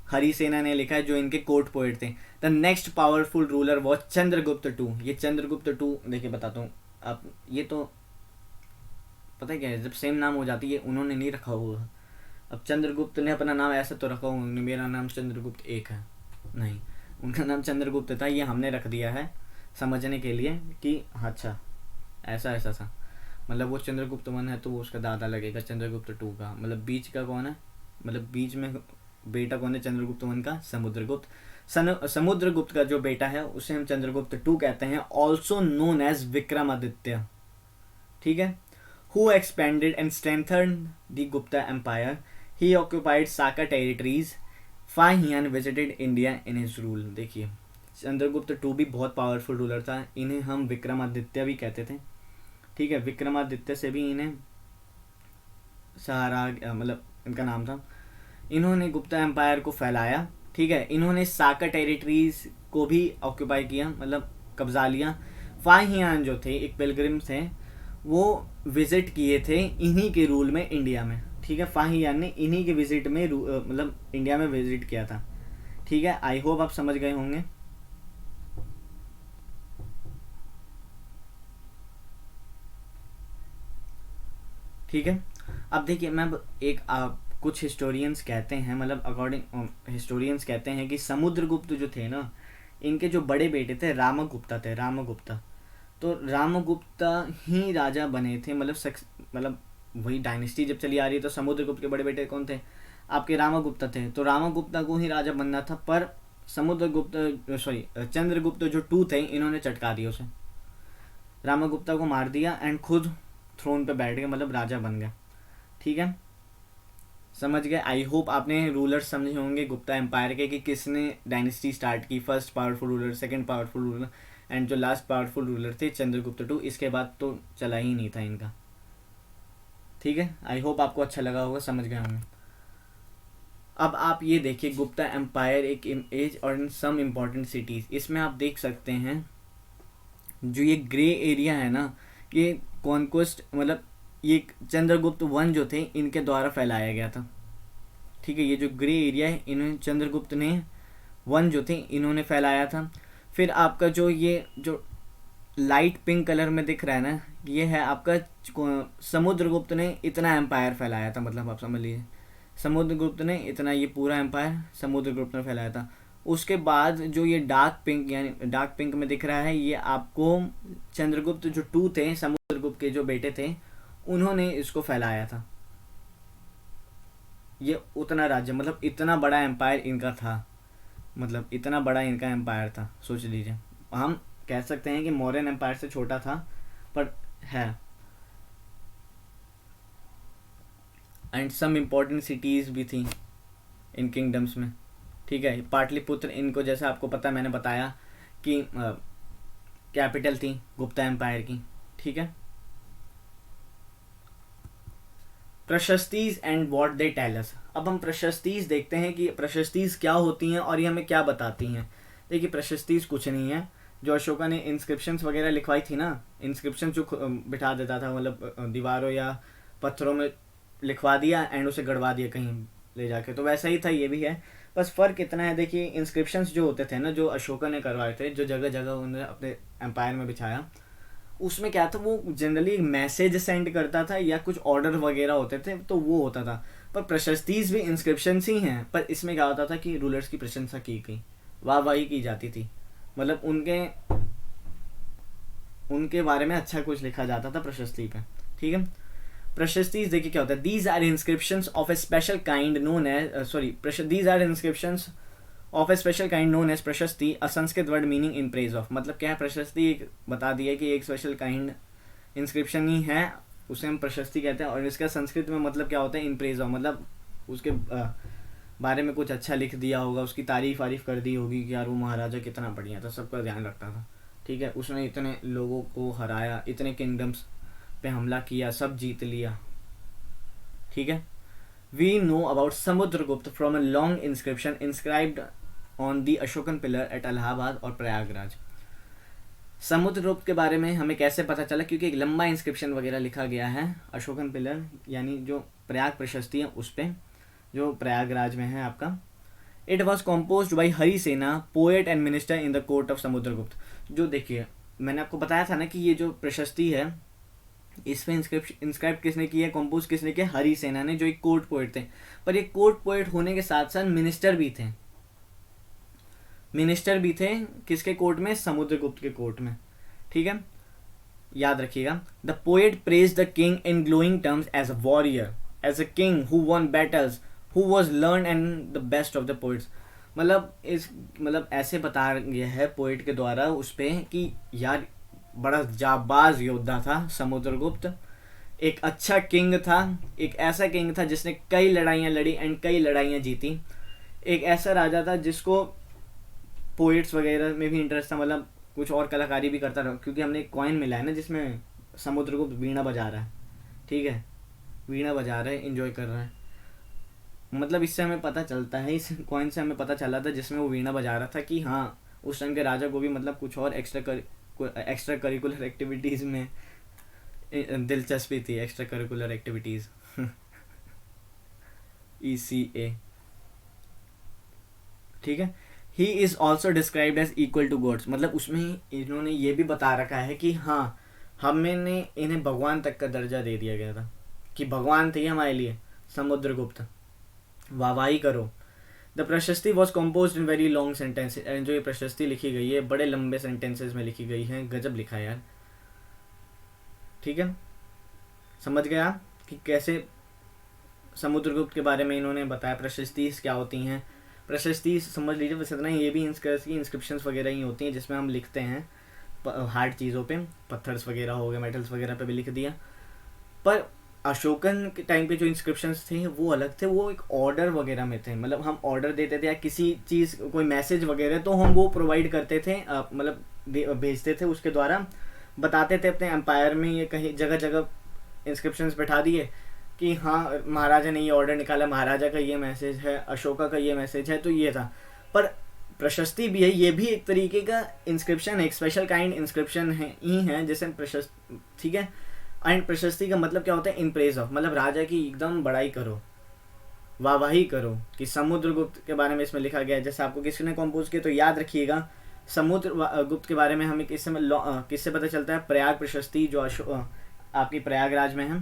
हरिसेना ने लिखा है, जो इनके कोर्ट पोएट थे। The next powerful ruler was Chandragupta two. ये चंद्रगुप्त टू, देखिए बताता हूँ आप, ये तो पता है क्या है, जब सेम नाम हो जाती है, उन्होंने नहीं रखा होगा। अब चंद्रगुप्त ने अपना नाम ऐसा तो रखा होगा, मेरा नाम चंद्रगुप्त एक है, नहीं, उनका नाम चंद्रगुप्त था, ये हमने रख दिया है समझने के लिए कि अच्छा ऐसा ऐसा था, मतलब वो चंद्रगुप्त वन है तो वो उसका दादा लगेगा चंद्रगुप्त टू का, मतलब बीच का कौन है, मतलब बीच में बेटा कौन है चंद्रगुप्त वन का, समुद्रगुप्त। समुद्रगुप्त का जो बेटा है उसे हम चंद्रगुप्त टू कहते हैं, ऑल्सो नोन एज विक्रमादित्य, ठीक है। Who expanded and strengthened the Gupta empire, he occupied Saka territories, Faxian visited India in his rule. देखिए चंद्रगुप्त टू भी बहुत पावरफुल रूलर था, इन्हें हम विक्रमादित्य भी कहते थे, ठीक है। विक्रमादित्य से भी इन्हें सहारा, मतलब इनका नाम था। इन्होंने गुप्ता एम्पायर को फैलाया, ठीक है। इन्होंने साका टेरिटरीज को भी ऑक्यूपाई किया, मतलब कब्जा लिया। फाहियान जो थे एक पिलग्रिम थे, वो विजिट किए थे इन्हीं के रूल में इंडिया में, ठीक है। फाहियान ने इन्हीं के विजिट में मतलब इंडिया में विजिट किया था, ठीक है। आई होप आप समझ गए होंगे। ठीक है। अब देखिए मैं एक कुछ हिस्टोरियंस कहते हैं, मतलब अकॉर्डिंग हिस्टोरियंस कहते हैं कि समुद्रगुप्त जो थे ना, इनके जो बड़े बेटे थे रामगुप्ता थे, रामगुप्ता, तो रामगुप्ता ही राजा बने थे, मतलब वही डायनेस्टी जब चली आ रही है, तो समुद्रगुप्त के बड़े बेटे कौन थे, आपके रामगुप्ता थे, तो रामगुप्ता को ही राजा बनना था, पर चंद्रगुप्त जो टू थे, इन्होंने चटका दिया उसे, रामगुप्ता को मार दिया एंड खुद थ्रोन पे बैठ गए, मतलब राजा बन गए, ठीक है। समझ गए। आई होप आपने रूलर्स समझे होंगे गुप्ता एम्पायर के, कि किसने डायनेस्टी स्टार्ट की, first powerful ruler, second powerful ruler, and जो लास्ट पावरफुल रूलर थे चंद्रगुप्त टू, इसके बाद तो चला ही नहीं था इनका, ठीक है। आई होप आपको अच्छा लगा होगा, समझ गए होंगे। अब आप ये देखिए गुप्ता एम्पायर एक एज और इन सम इम्पॉर्टेंट सिटीज, इसमें आप देख सकते हैं जो ये ग्रे एरिया है ना, ये कॉन्क्वेस्ट, मतलब ये चंद्रगुप्त वन जो थे इनके द्वारा फैलाया गया था, ठीक है। ये जो ग्रे एरिया है, इन्होंने चंद्रगुप्त ने वन जो थे इन्होंने फैलाया था। फिर आपका जो ये जो लाइट पिंक कलर में दिख रहा है ना, ये है आपका समुद्रगुप्त ने इतना एम्पायर फैलाया था, मतलब आप समझ लीजिए समुद्रगुप्त ने इतना, ये पूरा एम्पायर समुद्रगुप्त ने फैलाया था। उसके बाद जो ये डार्क पिंक, यानी डार्क पिंक में दिख रहा है, ये आपको चंद्रगुप्त जो टू थे, समुद्रगुप्त के जो बेटे थे, उन्होंने इसको फैलाया था। ये उतना राज्य, मतलब इतना बड़ा एम्पायर इनका था, मतलब इतना बड़ा इनका एम्पायर था, सोच लीजिए। हम कह सकते हैं कि मौर्यन एम्पायर से छोटा था, पर है। एंड सम इम्पोर्टेंट सिटीज़ भी थी इन किंगडम्स में, ठीक है। पाटलिपुत्र इनको, जैसे आपको पता, मैंने बताया कि कैपिटल थी गुप्ता एम्पायर की, ठीक है। Prashastis and what they tell us. अब हम प्रशस्तीज देखते हैं कि प्रशस्तीज क्या होती हैं और ये हमें क्या बताती हैं। देखिए प्रशस्तीज कुछ नहीं है, जो अशोका ने इंस्क्रिप्शंस वगैरह लिखवाई थी ना, इंस्क्रिप्शन जो बिठा देता था, मतलब दीवारों या पत्थरों में लिखवा दिया एंड उसे गड़वा दिया कहीं ले जाके, तो वैसा ही था ये भी है। बस फ़र्क इतना है, देखिए इंस्क्रिप्शंस जो होते थे ना, जो अशोका ने करवाए थे, जो जगह जगह उन्होंने अपने एम्पायर में बिछाया, उसमें क्या था, वो जनरली मैसेज सेंड करता था या कुछ ऑर्डर वगैरह होते थे, तो वो होता था। पर प्रशस्तीज भी इंस्क्रिप्शंस ही हैं, पर इसमें क्या होता था कि रूलर्स की प्रशंसा की गई, वाहवाही की जाती थी, मतलब उनके बारे में अच्छा कुछ लिखा जाता था प्रशस्ति पे, ठीक है। प्रशस्तीज देखिए क्या होता है, these are inscriptions of a special kind known as, these are inscriptions of a special kind known as prashasti, a Sanskrit word meaning in praise of. मतलब क्या है प्रशस्ति, बता दिया कि एक स्पेशल काइंड इंस्क्रिप्शन ही है, उसे हम प्रशस्ति कहते हैं। और इसका संस्कृत में मतलब क्या होता है, इन प्रेज ऑफ, मतलब उसके बारे में कुछ अच्छा लिख दिया होगा, उसकी तारीफ वारीफ कर दी होगी कि यार वो महाराजा कितना बढ़िया था, सबका ध्यान रखता था, ठीक है, उसने इतने लोगों को हराया, इतने किंगडम्स पे हमला किया, सब जीत लिया, ठीक है। We know about Samudragupta from a long inscription inscribed on the Ashokan pillar at Allahabad और प्रयागराज। समुद्रगुप्त के बारे में हमें कैसे पता चला, क्योंकि एक लंबा इंस्क्रिप्शन वगैरह लिखा गया है अशोकन पिलर यानी जो प्रयाग प्रशस्ति है उस पर, जो प्रयागराज में है आपका। It was compose by Harisena, poet and minister in the court of Samudragupta. जो देखिए मैंने आपको बताया था ना कि ये जो प्रशस्ति है इसमें इंस्क्राइब किसने की है, कंपोज किसने किया, हरिसेना ने, जो एक कोर्ट पोएट थे। पर ये कोर्ट पोएट होने के साथ साथ मिनिस्टर भी थे, मिनिस्टर भी थे किसके कोर्ट में, समुद्रगुप्त के कोर्ट में, ठीक है, याद रखिएगा। The poet praise the king in glowing terms as a warrior, as a king who won battles, who was learn and the best of the poets. मतलब ऐसे बता गया है पोइट के द्वारा उस पर कि यार बड़ा जाबाज योद्धा था समुद्रगुप्त, एक अच्छा किंग था, एक ऐसा किंग था जिसने कई लड़ाइयाँ लड़ी एंड कई लड़ाइयाँ जीती, एक ऐसा राजा था जिसको पोइट्स वगैरह में भी इंटरेस्ट था, मतलब कुछ और कलाकारी भी करता रहा, क्योंकि हमने एक कॉइन मिला है ना जिसमें समुद्रगुप्त वीणा बजा रहा है, ठीक है, वीणा बजा रहा है, एंजॉय कर रहा है। मतलब इससे हमें पता चलता है, इस कॉइन से हमें पता चला था जिसमें वो वीणा बजा रहा था कि हाँ उस टाइम के राजा को भी मतलब कुछ और एक्स्ट्रा करिकुलर एक्टिविटीज़ में दिलचस्पी थी, एक्स्ट्रा करिकुलर एक्टिविटीज़ ECA, ठीक है। He is also described as equal to gods, मतलब उसमें इन्होंने ये भी बता रखा है कि हाँ हमने इन्हें भगवान तक का दर्जा दे दिया गया था, कि भगवान थे हमारे लिए समुद्रगुप्त, वाहवाही करो। द प्रशस्ति was compose in very long sentence, जो ये प्रशस्ति लिखी गई है बड़े लंबे सेंटेंसेस में लिखी गई है, गजब लिखा है यार, ठीक है। समझ गया कि कैसे समुद्रगुप्त के बारे में इन्होंने बताया, प्रशस्ति क्या होती हैं, प्रशस्ति समझ लीजिए, वैसे इतना ये भी इंस्क्रिप्शंस वगैरह ही होती हैं जिसमें हम लिखते हैं हार्ड चीज़ों पे, पत्थर्स वगैरह हो गए, मेटल्स वगैरह पे भी लिख दिया। पर अशोकन के टाइम पे जो इंस्क्रिप्शंस थे वो अलग थे, वो एक ऑर्डर वगैरह में थे, मतलब हम ऑर्डर देते थे या किसी चीज़ कोई मैसेज वगैरह तो हम वो प्रोवाइड करते थे, मतलब भेजते थे, उसके द्वारा बताते थे अपने एम्पायर में, ये कहीं जगह जगह इंस्क्रिप्शंस बैठा दिए कि हाँ महाराजा ने ये ऑर्डर निकाला, महाराजा का ये मैसेज है, अशोका का ये मैसेज है, तो ये था। पर प्रशस्ति भी है, ये भी एक तरीके का इंस्क्रिप्शन है, एक स्पेशल काइंड इंस्क्रिप्शन है ही है जैसे प्रशस्ति, ठीक है। एंड प्रशस्ति का मतलब क्या होता है, इन प्रेज ऑफ, मतलब राजा की एकदम बड़ाई करो, वाहवाही करो, कि समुद्रगुप्त के बारे में इसमें लिखा गया है। जैसे आपको किसने कंपोज किया, तो याद रखिएगा समुद्रगुप्त के बारे में हमें किससे पता चलता है, प्रयाग प्रशस्ति जो आपकी प्रयागराज में है,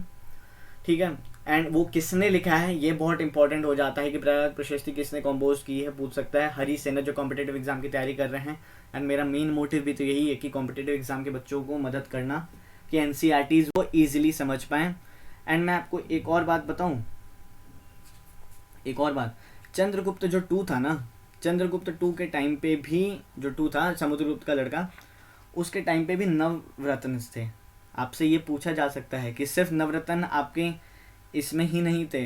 ठीक है। एंड वो किसने लिखा है ये बहुत इंपॉर्टेंट हो जाता है कि प्रयाग प्रशस्ति किसने कंपोज की है, पूछ सकता है हरिसेना जो कॉम्पिटेटिव एग्जाम की तैयारी कर रहे हैं। एंड मेरा मेन मोटिव भी तो यही है कि कॉम्पिटेटिव एग्जाम के बच्चों को मदद करना कि NCERTs वो ईजिली समझ पाएँ। एंड मैं आपको एक और बात बताऊँ, एक और बात, चंद्रगुप्त जो 2 था ना, चंद्रगुप्त 2 के टाइम पे भी जो 2 था समुद्रगुप्त का लड़का, उसके टाइम पे भी नवरत्न थे। आपसे ये पूछा जा सकता है कि सिर्फ नवरत्न आपके इसमें ही नहीं थे,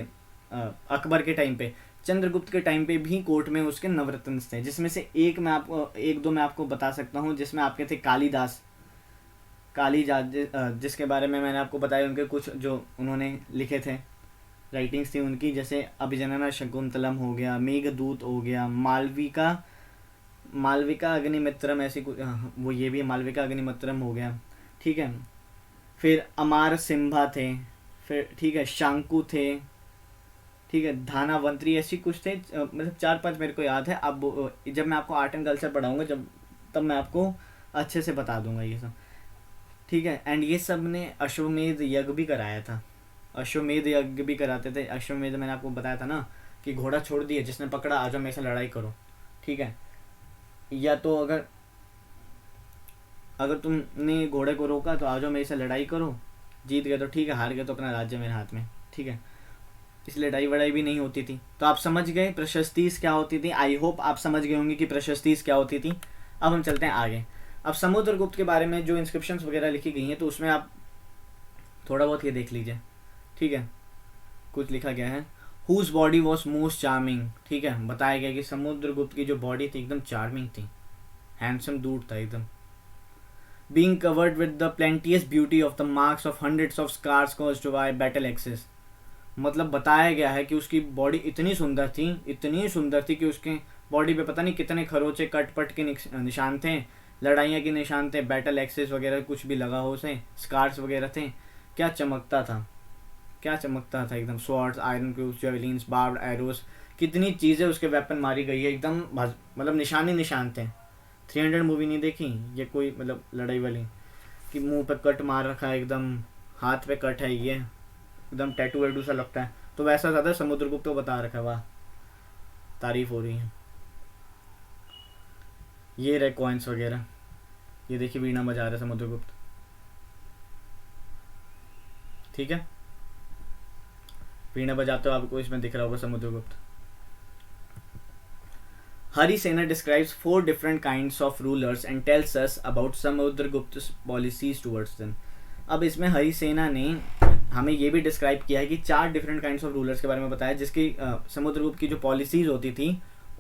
अकबर के टाइम पे, चंद्रगुप्त के टाइम पे भी कोर्ट में उसके नवरत्न थे, जिसमें से एक दो मैं आपको बता सकता हूँ, जिसमें आपके थे कालिदास, जिसके बारे में मैंने आपको बताया, उनके कुछ जो उन्होंने लिखे थे राइटिंग्स थी उनकी, जैसे अभिजनना शकुंतलम हो गया, मेघदूत हो गया, मालविका अग्निमित्रम, ऐसी कुछ, वो ये भी मालविका अग्निमित्रम हो गया, ठीक है। फिर अमार सिम्भा थे, फिर ठीक है शांकु थे, ठीक है, धानावंतरी, ऐसी कुछ थे, मतलब 4-5 मेरे को याद है। अब जब मैं आपको आर्ट एंड कल्चर पढ़ाऊँगा तब मैं आपको अच्छे से बता दूंगा ये सब, ठीक है। एंड ये सब ने अश्वमेध यज्ञ भी कराया था, अश्वमेध यज्ञ भी कराते थे। अश्वमेध मैंने आपको बताया था ना कि घोड़ा छोड़ दिया, जिसने पकड़ा आ जाओ मेरे से लड़ाई करो, ठीक है। या तो अगर तुमने घोड़े को रोका तो आ जाओ मेरे से लड़ाई करो, जीत गए तो ठीक है, हार गए तो अपना राज्य मेरे हाथ में, ठीक है। इस लड़ाई वड़ाई भी नहीं होती थी। तो आप समझ गए प्रशस्तीस क्या होती थी। आई होप आप समझ गए होंगे कि प्रशस्तीस क्या होती थी। अब हम चलते हैं आगे। अब समुद्रगुप्त के बारे में जो इंस्क्रिप्शंस वगैरह लिखी गई हैं तो उसमें आप थोड़ा बहुत ये देख लीजिए, ठीक है। कुछ लिखा गया है, whose body was most charming, ठीक है। बताया गया कि समुद्रगुप्त की जो बॉडी थी एकदम चार्मिंग थी, हैंडसम दूर था एकदम। Being covered with the plenteous beauty of the marks of hundreds of scars caused by battle axes. मतलब बताया गया है कि उसकी बॉडी इतनी सुंदर थी, इतनी सुंदर थी कि उसके बॉडी पे पता नहीं कितने खरोचे कटपट के निशान थे, लड़ाइयाँ के निशान थे, बैटल एक्सेस वगैरह कुछ भी लगा हो उसे, स्कार्स वगैरह थे। क्या चमकता था, क्या चमकता था एकदम। Swords, iron cruise, जेवलिन्स, barbed arrows, कितनी चीज़ें उसके वेपन मारी गई है एकदम, मतलब निशान ही निशान थे। 300 मूवी नहीं देखी ये कोई मतलब लड़ाई वाली कि मुंह पे कट मार रखा है एकदम, हाथ पे कट है, ये एकदम टैटू वैटू सा लगता है, तो वैसा ज़्यादा समुद्रगुप्त को बता रखा है। वाह, तारीफ हो रही है। ये रहे कॉइन्स वगैरह, ये देखिए वीणा बजा रहा है समुद्रगुप्त, ठीक है। वीणा बजाते हो आपको इसमें दिख रहा होगा Samudragupta. Harisena describes 4 different kinds of rulers and tells us about समुद्रगुप्त's policies towards them। अब इसमें हरिसेना ने हमें ये भी डिस्क्राइब किया है कि 4 डिफरेंट काइंड्स ऑफ रूलर्स के बारे में बताया, जिसकी समुद्रगुप्त की जो पॉलिसीज होती थी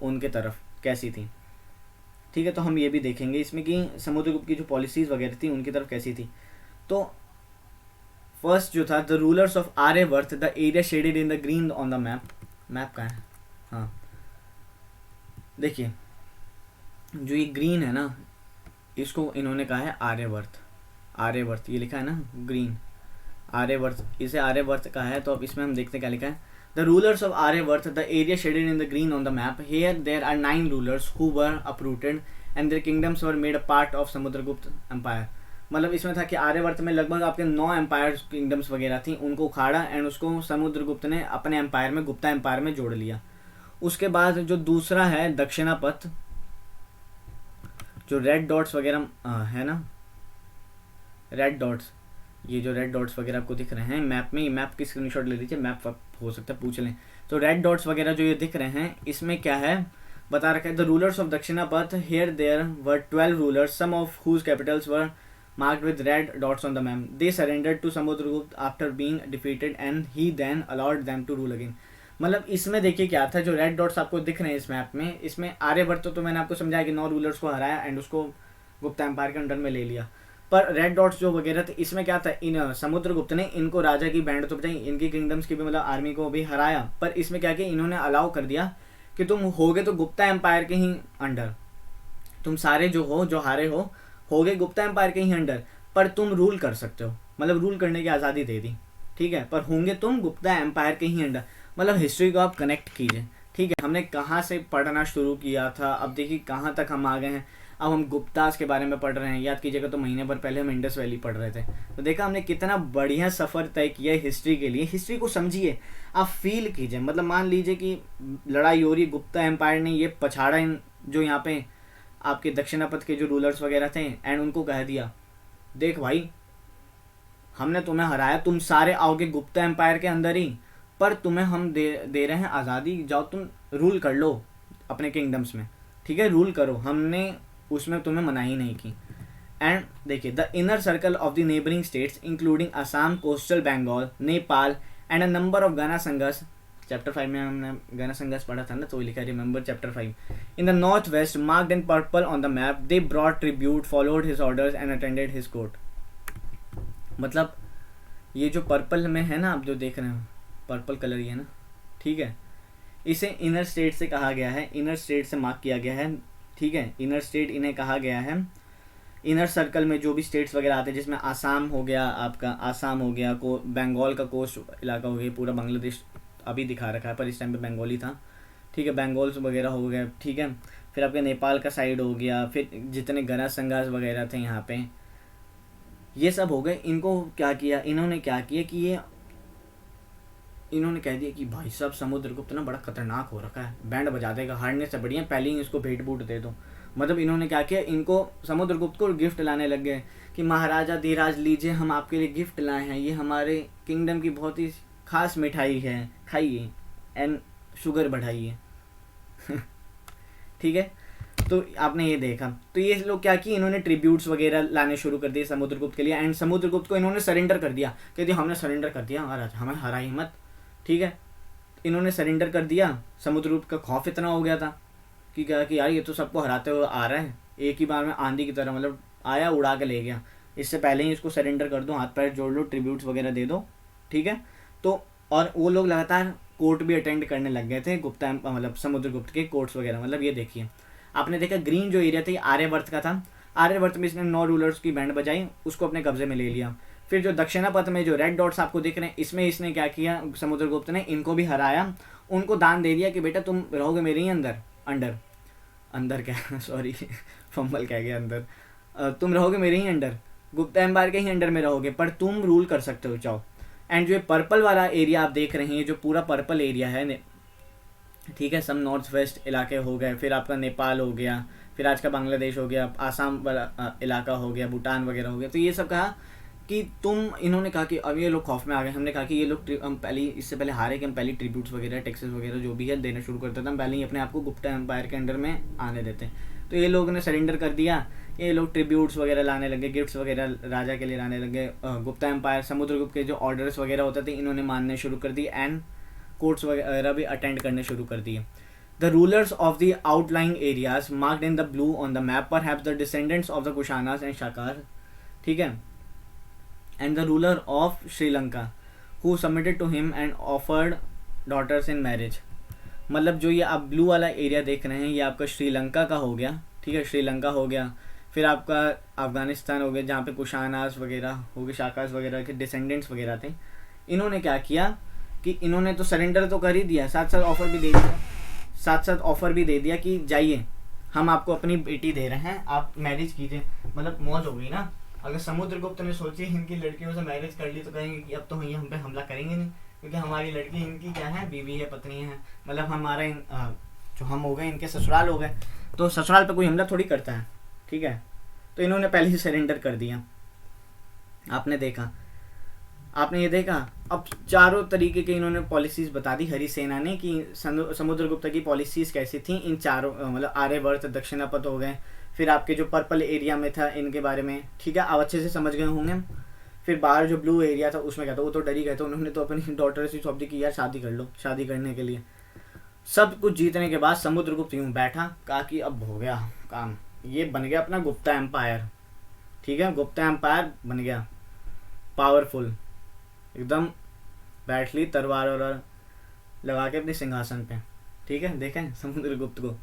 उनके तरफ कैसी थी, ठीक है। तो हम ये भी देखेंगे इसमें कि समुद्रगुप्त की जो पॉलिसीज वगैरह थी उनकी तरफ कैसी थी। तो फर्स्ट जो था, the rulers of Aryavarta, the area shaded in the green on the map. Map कहाँ है, हाँ देखिए जो ये ग्रीन है ना, इसको इन्होंने कहा है आर्यवर्त। आर्यवर्त ये लिखा है ना ग्रीन, आर्यवर्त, इसे आर्यवर्त कहा है। तो अब इसमें हम देखते हैं क्या लिखा है। The rulers of Aryavarta, the area shaded in the green on the map, here there are 9 rulers who were uprooted and their kingdoms were made a part of Samudragupta empire. मतलब इसमें था कि आर्यवर्त में लगभग आपके 9 एम्पायर किंगडम्स वगैरह थी, उनको उखाड़ा एंड उसको समुद्रगुप्त ने अपने एम्पायर में, गुप्ता एम्पायर में जोड़ लिया। उसके बाद जो दूसरा है दक्षिणापथ, जो रेड डॉट्स वगैरह है ना, रेड डॉट्स, ये जो रेड डॉट्स वगैरह आपको दिख रहे हैं मैप में, मैप की स्क्रीनशॉट ले लीजिए, मैप हो सकता है पूछ लें। तो रेड डॉट्स वगैरह जो ये दिख रहे हैं इसमें क्या है बता रखा है, the rulers of Dakshinapatha, here there were 12 rulers, some of whose capitals were marked with red dots on the map. They surrendered to Samudragupta after being defeated and he then allowed them to rule again। मतलब इसमें देखिए क्या था, जो red dots आपको दिख रहे हैं इस मैप में, इसमें आर्यवर्त तो मैंने आपको समझाया कि 9 रूलर्स को हराया एंड उसको गुप्ता एम्पायर के अंडर में ले लिया। पर रेड डॉट्स जो वगैरह थे इसमें क्या था, इन समुद्रगुप्त ने इनको राजा की बैंड तो बजाई, इनकी किंगडम्स की भी मतलब आर्मी को भी हराया, पर इसमें क्या किया इन्होंने अलाउ कर दिया कि तुम होगे तो गुप्ता एम्पायर के ही अंडर, तुम सारे जो हो, जो हारे हो गए गुप्ता एम्पायर के ही अंडर, पर तुम रूल कर सकते हो, मतलब रूल करने की आज़ादी दे दी, ठीक है, पर होंगे तुम गुप्ता एम्पायर के ही अंडर। मतलब हिस्ट्री को आप कनेक्ट कीजिए, ठीक है। हमने कहाँ से पढ़ना शुरू किया था, अब देखिए कहाँ तक हम आ गए हैं। अब हम गुप्तास के बारे में पढ़ रहे हैं, याद कीजिएगा तो महीने भर पहले हम इंडस वैली पढ़ रहे थे। तो देखा हमने कितना बढ़िया सफ़र तय किया है हिस्ट्री के लिए। हिस्ट्री को समझिए, आप फील कीजिए। मतलब मान लीजिए कि लड़ाई हो रही, गुप्ता एम्पायर ने ये पछाड़ा इन जो यहाँ पे आपके दक्षिणापथ के जो रूलर्स वगैरह थे एंड उनको कह दिया, देख भाई हमने तुम्हें हराया, तुम सारे आओगे गुप्ता एम्पायर के अंदर ही, पर तुम्हें हम दे रहे हैं आज़ादी, जाओ तुम रूल कर लो अपने किंगडम्स में, ठीक है, रूल करो, हमने उसमें तुम्हें मनाही नहीं की। एंड देखिए the inner circle of the neighbouring states including Assam, coastal Bengal, Nepal and a number of gana संघर्ष, चैप्टर 5 में हमने गना संघर्ष पढ़ा था ना, तो लिखा है remember chapter 5, in the north west marked in purple on the map, they brought tribute, followed his orders and attended his court. मतलब ये जो पर्पल में है ना, आप जो देख रहे हैं पर्पल कलर ये है ना, ठीक है, इसे इनर स्टेट से कहा गया है, इनर स्टेट से मार्क किया गया है, ठीक है, इनर स्टेट इन्हें कहा गया है। इनर सर्कल में जो भी स्टेट्स वगैरह आते हैं, जिसमें आसाम हो गया, आपका आसाम हो गया, को बंगाल का कोस्ट इलाका हो गया, पूरा बांग्लादेश अभी दिखा रखा है पर इस टाइम पे बंगाली था, ठीक है, बंगाल्स वगैरह हो गया, ठीक है, फिर आपके नेपाल का साइड हो गया, फिर जितने गना संघास वगैरह थे यहाँ पे, ये सब हो गए। इनको क्या किया, इन्होंने क्या किया कि ये इन्होंने कह दिया कि भाई साहब समुद्रगुप्त ना बड़ा खतरनाक हो रखा है, बैंड बजा देगा, हारने से बढ़िया पहले ही इसको भेंट बूट दे दो। मतलब इन्होंने क्या किया, इनको समुद्रगुप्त को गिफ्ट लाने लग गए कि महाराजा धीराज लीजिए, हम आपके लिए गिफ्ट लाए हैं, ये हमारे किंगडम की बहुत ही खास मिठाई है, खाइए एंड शुगर बढ़ाइए। ठीक है, तो आपने ये देखा। तो ये लोग क्या किए, इन्होंने ट्रिब्यूट्स वगैरह लाने शुरू कर दिए समुद्रगुप्त के लिए, एंड समुद्रगुप्त को इन्होंने सरेंडर कर दिया, कहते हमने सरेंडर कर दिया महाराज, हमें हराई मत। ठीक है, इन्होंने सरेंडर कर दिया। समुद्रगुप्त का खौफ इतना हो गया था कि क्या कि यार ये तो सबको हराते हुए आ रहा है, एक ही बार में आंधी की तरह, मतलब आया उड़ा के ले गया, इससे पहले ही इसको सरेंडर कर दो, हाथ पैर जोड़ लो, ट्रिब्यूट्स वगैरह दे दो। ठीक है, तो और वो लोग लगातार कोर्ट भी अटेंड करने लग गए थे, गुप्ता मतलब समुद्रगुप्त के कोर्ट्स वगैरह। मतलब ये देखिए, आपने देखा ग्रीन जो एरिया था आर्यवर्त का था, आर्यवर्त में इसने 9 रूलर्स की बैंड बजाई, उसको अपने कब्जे में ले लिया। फिर जो दक्षिणापथ में जो रेड डॉट्स आपको दिख रहे हैं, इसमें इसने क्या किया, समुद्रगुप्त ने इनको भी हराया, उनको दान दे दिया कि बेटा तुम रहोगे मेरे ही अंदर, अंदर क्या सॉरी फंबल कह गया, अंदर, तुम रहोगे मेरे ही अंडर, गुप्ता एम्पायर के ही अंडर में रहोगे, पर तुम रूल कर सकते हो चाहो। एंड जो ये पर्पल वाला एरिया आप देख रहे हैं, जो पूरा पर्पल एरिया है, ठीक है, सब नॉर्थ वेस्ट इलाके हो गए, फिर आपका नेपाल हो गया, फिर आज का बांग्लादेश हो गया, आसाम वाला इलाका हो गया, भूटान वगैरह हो गया। तो ये सब कहा कि तुम, इन्होंने कहा कि अब ये लोग खौफ में आ गए। हमने कहा कि ये लोग हम पहले, इससे पहले हारे कि हम पहले ट्रिब्यूट्स वगैरह, टैक्सेस वगैरह जो भी है देना शुरू करते थे, हम पहले ही अपने आप को गुप्ता एम्पायर के अंडर में आने देते। तो ये लोगों ने सरेंडर कर दिया, ये लोग ट्रिब्यूट्स वगैरह लाने लगे, गिफ्ट्स वगैरह राजा के लिए लाने लगे। गुप्ता एम्पायर, समुद्रगुप्त के जो ऑर्डर्स वगैरह होते थे इन्होंने मानने शुरू कर दिए, एंड कोर्ट्स वगैरह भी अटेंड करने शुरू कर दिए। The rulers of the outlying areas marked in the blue on the map, perhaps the descendants of the Kushanas and Shakar, ठीक है, and the ruler of Sri Lanka, who submitted to him and offered daughters in marriage। मतलब जो ये आप blue वाला area देख रहे हैं, ये आपका श्रीलंका का हो गया। ठीक है, श्रीलंका हो गया, फिर आपका अफगानिस्तान हो गया, जहाँ पे कुशानास वगैरह हो गए, शाकास वगैरह के डिसेंडेंट्स वगैरह थे। इन्होंने क्या किया कि इन्होंने तो सरेंडर तो कर ही दिया, साथ साथ ऑफर भी दे दिया कि जाइए, हम आपको अपनी बेटी दे रहे हैं, आप मैरिज कीजिए। मतलब मौज हो गई ना। अगर समुद्रगुप्त ने सोची इनकी लड़कियों से मैरिज कर ली तो कहेंगे कि अब तो ये हम पे हमला करेंगे नहीं, क्योंकि हमारी लड़की इनकी क्या है, बीवी है, पत्नी है, मतलब हमारा जो हम हो गए इनके ससुराल हो गए, तो ससुराल पे कोई हमला थोड़ी करता है। ठीक है, तो इन्होंने पहले ही सरेंडर कर दिया। आपने ये देखा। अब चारों तरीके के इन्होंने पॉलिसीज बता दी हरी सेना ने कि समुद्रगुप्त की पॉलिसीज कैसी थी इन चारों, मतलब आर्यवर्त, दक्षिणापथ हो गए, फिर आपके जो पर्पल एरिया में था इनके बारे में। ठीक है, आप अच्छे से समझ गए होंगे। फिर बाहर जो ब्लू एरिया था उसमें क्या था, वो तो डर ही गए थे, उन्होंने तो अपनी डॉटर से सौंप दी कि यार शादी कर लो। शादी करने के लिए सब कुछ जीतने के बाद समुद्रगुप्त यूं बैठा, कहा कि अब हो गया काम, ये बन गया अपना गुप्ता एम्पायर। ठीक है, गुप्ता एम्पायर बन गया, पावरफुल एकदम, बैठ ली तलवार और लगा के अपने सिंहासन पे। ठीक है, देखें समुद्रगुप्त को।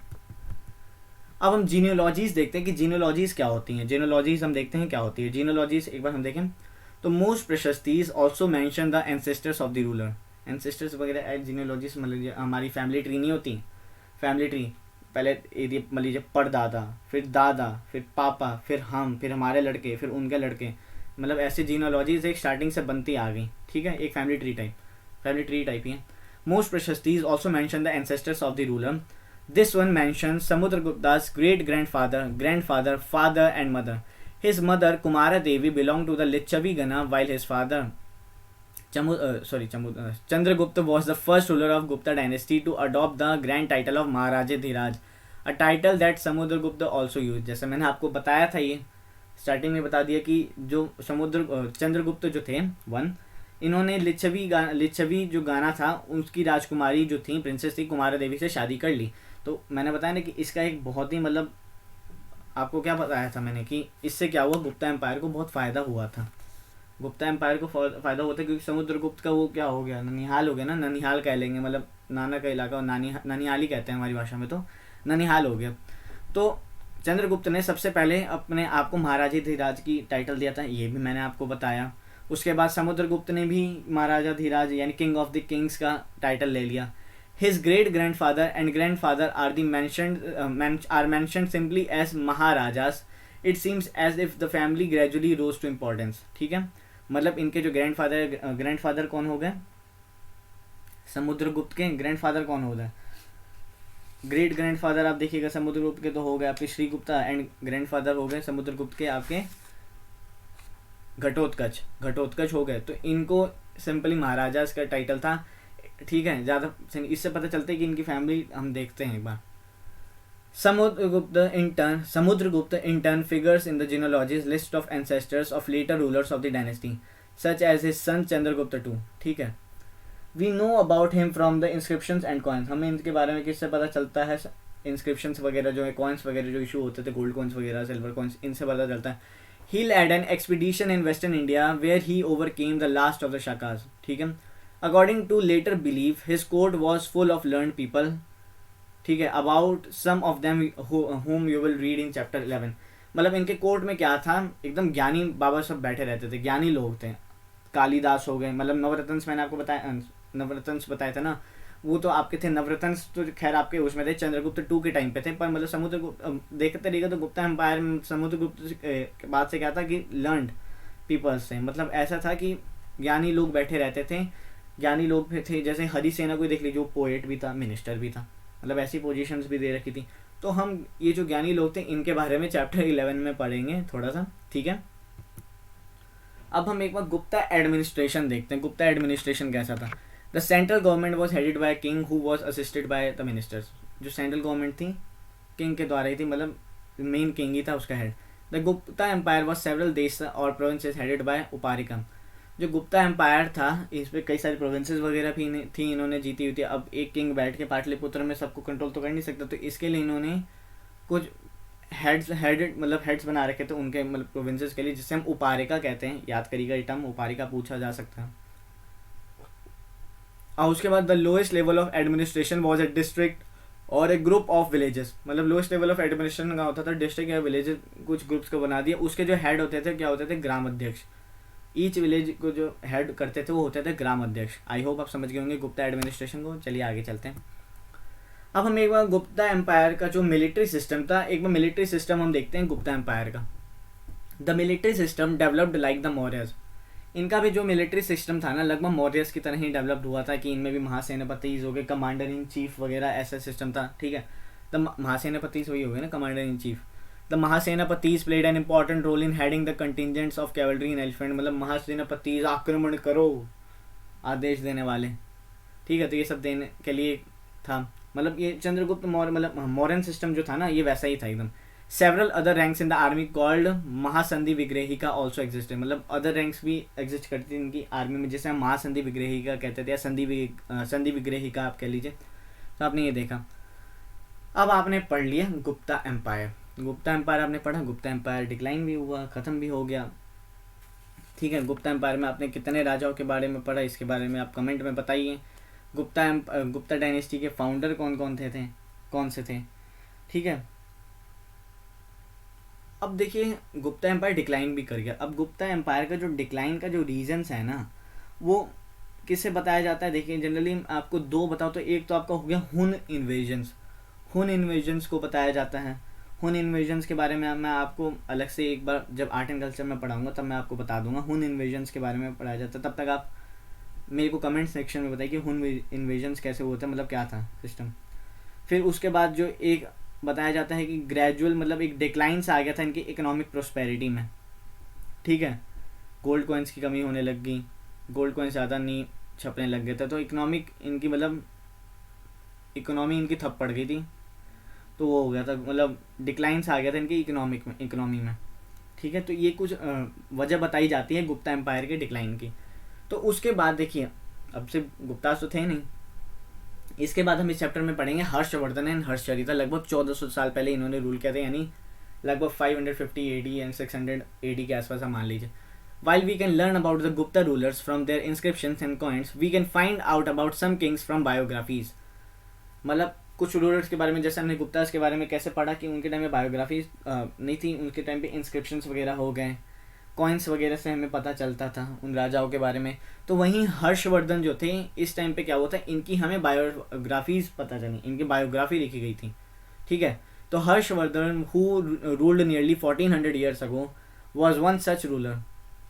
अब हम जीनियोलॉजीज देखते हैं कि जीनियोलॉजीज क्या होती हैं। जीनियोलॉजीज हम देखते हैं क्या होती है। जीनियोलॉजीज एक बार हम देखें तो most prashastis also mention the ancestors of the ruler. Ancestors वगैरह जीनियोलॉजीज मतलब हमारी फैमिली ट्री नहीं होती, फैमिली ट्री पहले एरिया मान लीजिए परदादा, फिर दादा, फिर पापा, फिर हम, फिर हमारे लड़के, फिर उनके लड़के, मतलब ऐसे जीनोलॉजीज एक स्टार्टिंग से बनती आ गई। ठीक है, एक फैमिली ट्री टाइप ही है। Most prashastis also mention the ancestors of the ruler. This one mention Samudragupta's great grandfather, father and mother. His mother Kumara Devi belonged to the Licchavi Gana, while his father Chandragupta was the first ruler of Gupta dynasty to adopt the grand title of Maharaja Dhiraj, a title that Samudragupta also used। जैसे मैंने आपको बताया था, ये starting में बता दिया कि जो चंद्रगुप्त जो थे इन्होंने लिच्छवी जो गाना था उसकी राजकुमारी जो थी, प्रिंसेस थी, कुमारा देवी से शादी कर ली। तो मैंने बताया ना कि इसका एक बहुत ही, मतलब आपको क्या बताया था मैंने कि इससे क्या हुआ, गुप्ता एम्पायर को बहुत फ़ायदा हुआ था। गुप्ता एम्पायर को फ़ायदा होता है क्योंकि समुद्रगुप्त का वो क्या हो गया, ननिहाल हो गया ना, ननिहाल कह लेंगे, मतलब नाना का इलाका, ननिहाल ही कहते हैं हमारी भाषा में, तो ननिहाल हो गया। तो चंद्रगुप्त ने सबसे पहले अपने आप को महाराजा धीराज की टाइटल दिया था, ये भी मैंने आपको बताया। उसके बाद समुद्रगुप्त ने भी महाराजा धीराज यानी किंग ऑफ द किंग्स का टाइटल ले लिया। His great grandfather and grandfather are mentioned simply as Maharajas. It seems as if the family gradually rose to importance। ठीक है, मतलब इनके जो ग्रैंडफादर कौन हो गए, समुद्रगुप्त के ग्रैंडफादर कौन हो गए, ग्रेट ग्रैंडफादर आप देखिएगा समुद्रगुप्त के तो हो गए आपके श्रीगुप्ता, एंड ग्रैंडफादर हो गए समुद्रगुप्त के आपके घटोत्कच हो गए। तो इनको सिंपली महाराजा इसका टाइटल था, ठीक है। ज़्यादा इससे पता चलता है कि इनकी फैमिली हम देखते हैं एक बार। Samudragupta in turn figures in the genealogies list of ancestors of later rulers of the dynasty, such as his son Chandragupta II, ठीक है। We know about him from the inscriptions and coins, हमें इनके बारे में किससे पता चलता है? इंस्क्रिप्शंस वगैरह जो है, कॉइन्स वगैरह जो इशू होते थे, गोल्ड कॉइन्स वगैरह, सिल्वर कॉइन्स, इनसे पता चलता है। He led an expedition in western India where he overcame the last of the Shakas, ठीक है। According to later belief, his court was full of learned people, ठीक है। About some of them whom you will read in chapter 11, मतलब इनके court में क्या था, एकदम ज्ञानी बाबा सब बैठे रहते थे, ज्ञानी लोग थे। कालिदास हो गए, मतलब नवरत्न मैंने आपको बताया, नवरत्न बताए थे ना, वो तो आपके थे। नवरत्न तो खैर आपके उसमें थे, चंद्रगुप्त टू के टाइम पे थे, पर मतलब समुद्रगुप्त देखते रहिएगा तो गुप्ता एम्पायर में समुद्रगुप्त के बाद से क्या था कि लर्नड पीपल्स थे, मतलब ऐसा था कि ज्ञानी लोग बैठे रहते थे। ज्ञानी लोग थे, जैसे हरिसेना को देख लीजिए, वो पोएट भी था, मिनिस्टर भी था, मतलब ऐसी पोजीशंस भी दे रखी थी। तो हम ये जो ज्ञानी लोग थे इनके बारे में चैप्टर 11 में पढ़ेंगे थोड़ा सा, ठीक है। अब हम एक बार गुप्ता एडमिनिस्ट्रेशन देखते हैं। गुप्ता एडमिनिस्ट्रेशन कैसा था? The central government was headed by king who was assisted by the ministers. जो सेंट्रल गवर्नमेंट थी किंग के द्वारा ही थी, मतलब मेन किंग ही था उसका head. The Gupta empire was several देश और प्रोविंसेस हेडेड बाय उपारिकम। जो गुप्ता एम्पायर था इस पर कई सारी प्रोविंसेस वगैरह भी थी, इन्होंने जीती हुई थी। अब एक किंग बैठ के पाटलिपुत्र में सबको कंट्रोल तो कर नहीं सकता, तो इसके लिए इन्होंने कुछ हेड्स बना रखे थे उनके, मतलब प्रोविंसेस के लिए, जिसे हम उपारिका कहते हैं। याद करिएगा ये टर्म, उपारिका पूछा जा सकता है। और उसके बाद the lowest level of administration was a district और ए ग्रुप ऑफ विलेजेस। मतलब लोएस्ट लेवल ऑफ एडमिनिस्ट्रेशन का होता था डिस्ट्रिक्ट या विलेजेस, कुछ ग्रुप्स को बना दिया। उसके जो हेड होते थे क्या होते थे? ग्राम अध्यक्ष। ईच विलेज को जो हेड करते थे वो होते थे ग्राम अध्यक्ष। आई होप आप समझ गए होंगे गुप्ता एडमिनिस्ट्रेशन को। चलिए आगे चलते हैं। अब हम एक बार गुप्ता एम्पायर का जो मिलिट्री सिस्टम था, एक बार मिलिट्री सिस्टम हम देखते हैं गुप्ता एम्पायर का। The military system developed like the Mauryas. इनका भी जो मिलिट्री सिस्टम था ना, लगभग मौर्यस की तरह ही डेवलप्ड हुआ था, कि इनमें भी महासेनापति हो गए, कमांडर इन चीफ वगैरह, ऐसा सिस्टम था, ठीक है। द महासेनापति वही हो गए ना, commander in chief. The mahasenapatis played an important role in heading the contingents of cavalry in elephant. मतलब महासेनापतिज आक्रमण करो आदेश देने वाले, ठीक है। तो ये सब देने के लिए था। मतलब ये चंद्रगुप्त मौर्य, मतलब मौर्यन सिस्टम जो था ना, ये वैसा ही था एकदम। Several other ranks in the army called mahasandhi vigrahika also existed. मतलब अदर रैंक्स भी एग्जिस्ट करती थी इनकी आर्मी में, जिसे हम महासंधि विग्रहिका कहते थे, या संधि विग्रहिका आप कह लीजिए। तो आपने ये देखा। अब आपने पढ़ लिया गुप्ता एम्पायर। गुप्ता एम्पायर आपने पढ़ा, गुप्ता एम्पायर डिक्लाइन भी हुआ, ख़त्म भी हो गया, ठीक है। गुप्ता एम्पायर में आपने कितने राजाओं के बारे में पढ़ा, इसके बारे में आप कमेंट में बताइए। गुप्ता डायनेस्टी के फाउंडर कौन से थे, ठीक है। अब देखिए गुप्ता एम्पायर डिक्लाइन भी कर गया। अब गुप्ता एम्पायर का जो डिक्लाइन का जो रीजंस है ना, वो किससे बताया जाता है? देखिए जनरली आपको दो बताओ तो एक तो आपका हो गया हुन इन्वेजन्स को बताया जाता है। हुन इन्वेजन्स के बारे में मैं आपको अलग से एक बार जब आर्ट एंड कल्चर में पढ़ाऊंगा तब मैं आपको बता दूंगा हुन इन्वेजन्स के बारे में पढ़ाया जाता है। तब तक आप मेरे को कमेंट सेक्शन में बताइए कि हुन इन्वेजन्स कैसे होते हैं, मतलब क्या था सिस्टम। फिर उसके बाद जो एक बताया जाता है कि ग्रेजुअल, मतलब एक डिक्लाइन से आ गया था इनकी इकोनॉमिक प्रोस्पेरिटी में, ठीक है। गोल्ड कॉइन्स की कमी होने लग गई, गोल्ड कॉइन्स ज़्यादा नहीं छपने लग गए थे, तो इकोनॉमी इनकी थप पड़ गई थी, तो वो हो गया था, मतलब डिक्लाइंस आ गया था इनकी इकोनॉमी में, ठीक है। तो ये कुछ वजह बताई जाती है गुप्ता एम्पायर के डिक्लाइन की। तो उसके बाद देखिए, अब से गुप्तास तो थे नहीं, इसके बाद हम इस चैप्टर में पढ़ेंगे हर्षवर्धन एंड हर्षचरिता। लगभग 1400 साल पहले इन्होंने रूल किया था, यानी लगभग 550 AD एंड 600 AD के आसपास मान लीजिए। While we can learn about the Gupta rulers from their inscriptions and coins, we can find out about some kings from biographies। मतलब कुछ रूलर्स के बारे में, जैसे हमने गुप्तास के बारे में कैसे पढ़ा कि उनके टाइम में बायोग्राफीज नहीं थी, उनके टाइम पे इंस्क्रिप्शंस वगैरह हो गए, कॉइन्स वगैरह से हमें पता चलता था उन राजाओं के बारे में। तो वहीं हर्षवर्धन जो थे, इस टाइम पे क्या हुआ था, इनकी हमें बायोग्राफीज पता चली, इनकी बायोग्राफी लिखी गई थी, ठीक है। तो Harshvardhan who ruled nearly 1400 years ago was one such ruler.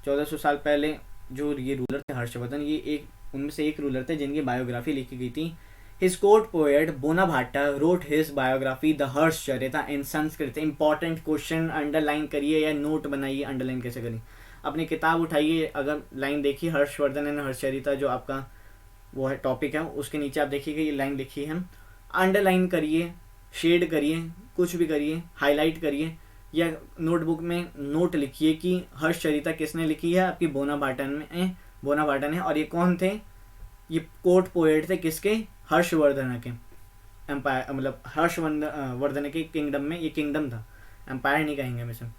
1400 साल पहले जो ये रूलर थे हर्षवर्धन, ये एक उनमें से एक रूलर थे जिनकी बायोग्राफी लिखी गई थी। His court poet Bonabhatta wrote his biography The हर्षचरिता in Sanskrit। Important question, underline करिए या नोट बनाइए, अंडरलाइन कैसे करिए। अपनी किताब उठाइए, अगर लाइन देखिए हर्षवर्धन एंड हर्षचरिता जो आपका वो है टॉपिक है, उसके नीचे आप देखिएगा ये लाइन लिखी है, अंडरलाइन करिए, शेड करिए, कुछ भी करिए, हाईलाइट करिए, या नोटबुक में नोट लिखिए कि हर्षचरिता किसने लिखी है, आपकी बोनापार्टन है। और ये कौन थे, ये कोर्ट पोएट थे किसके, हर्षवर्धन के एम्पायर, मतलब हर्षवर्धन के किंगडम में, ये किंगडम था, एम्पायर नहीं कहेंगे हमेशा।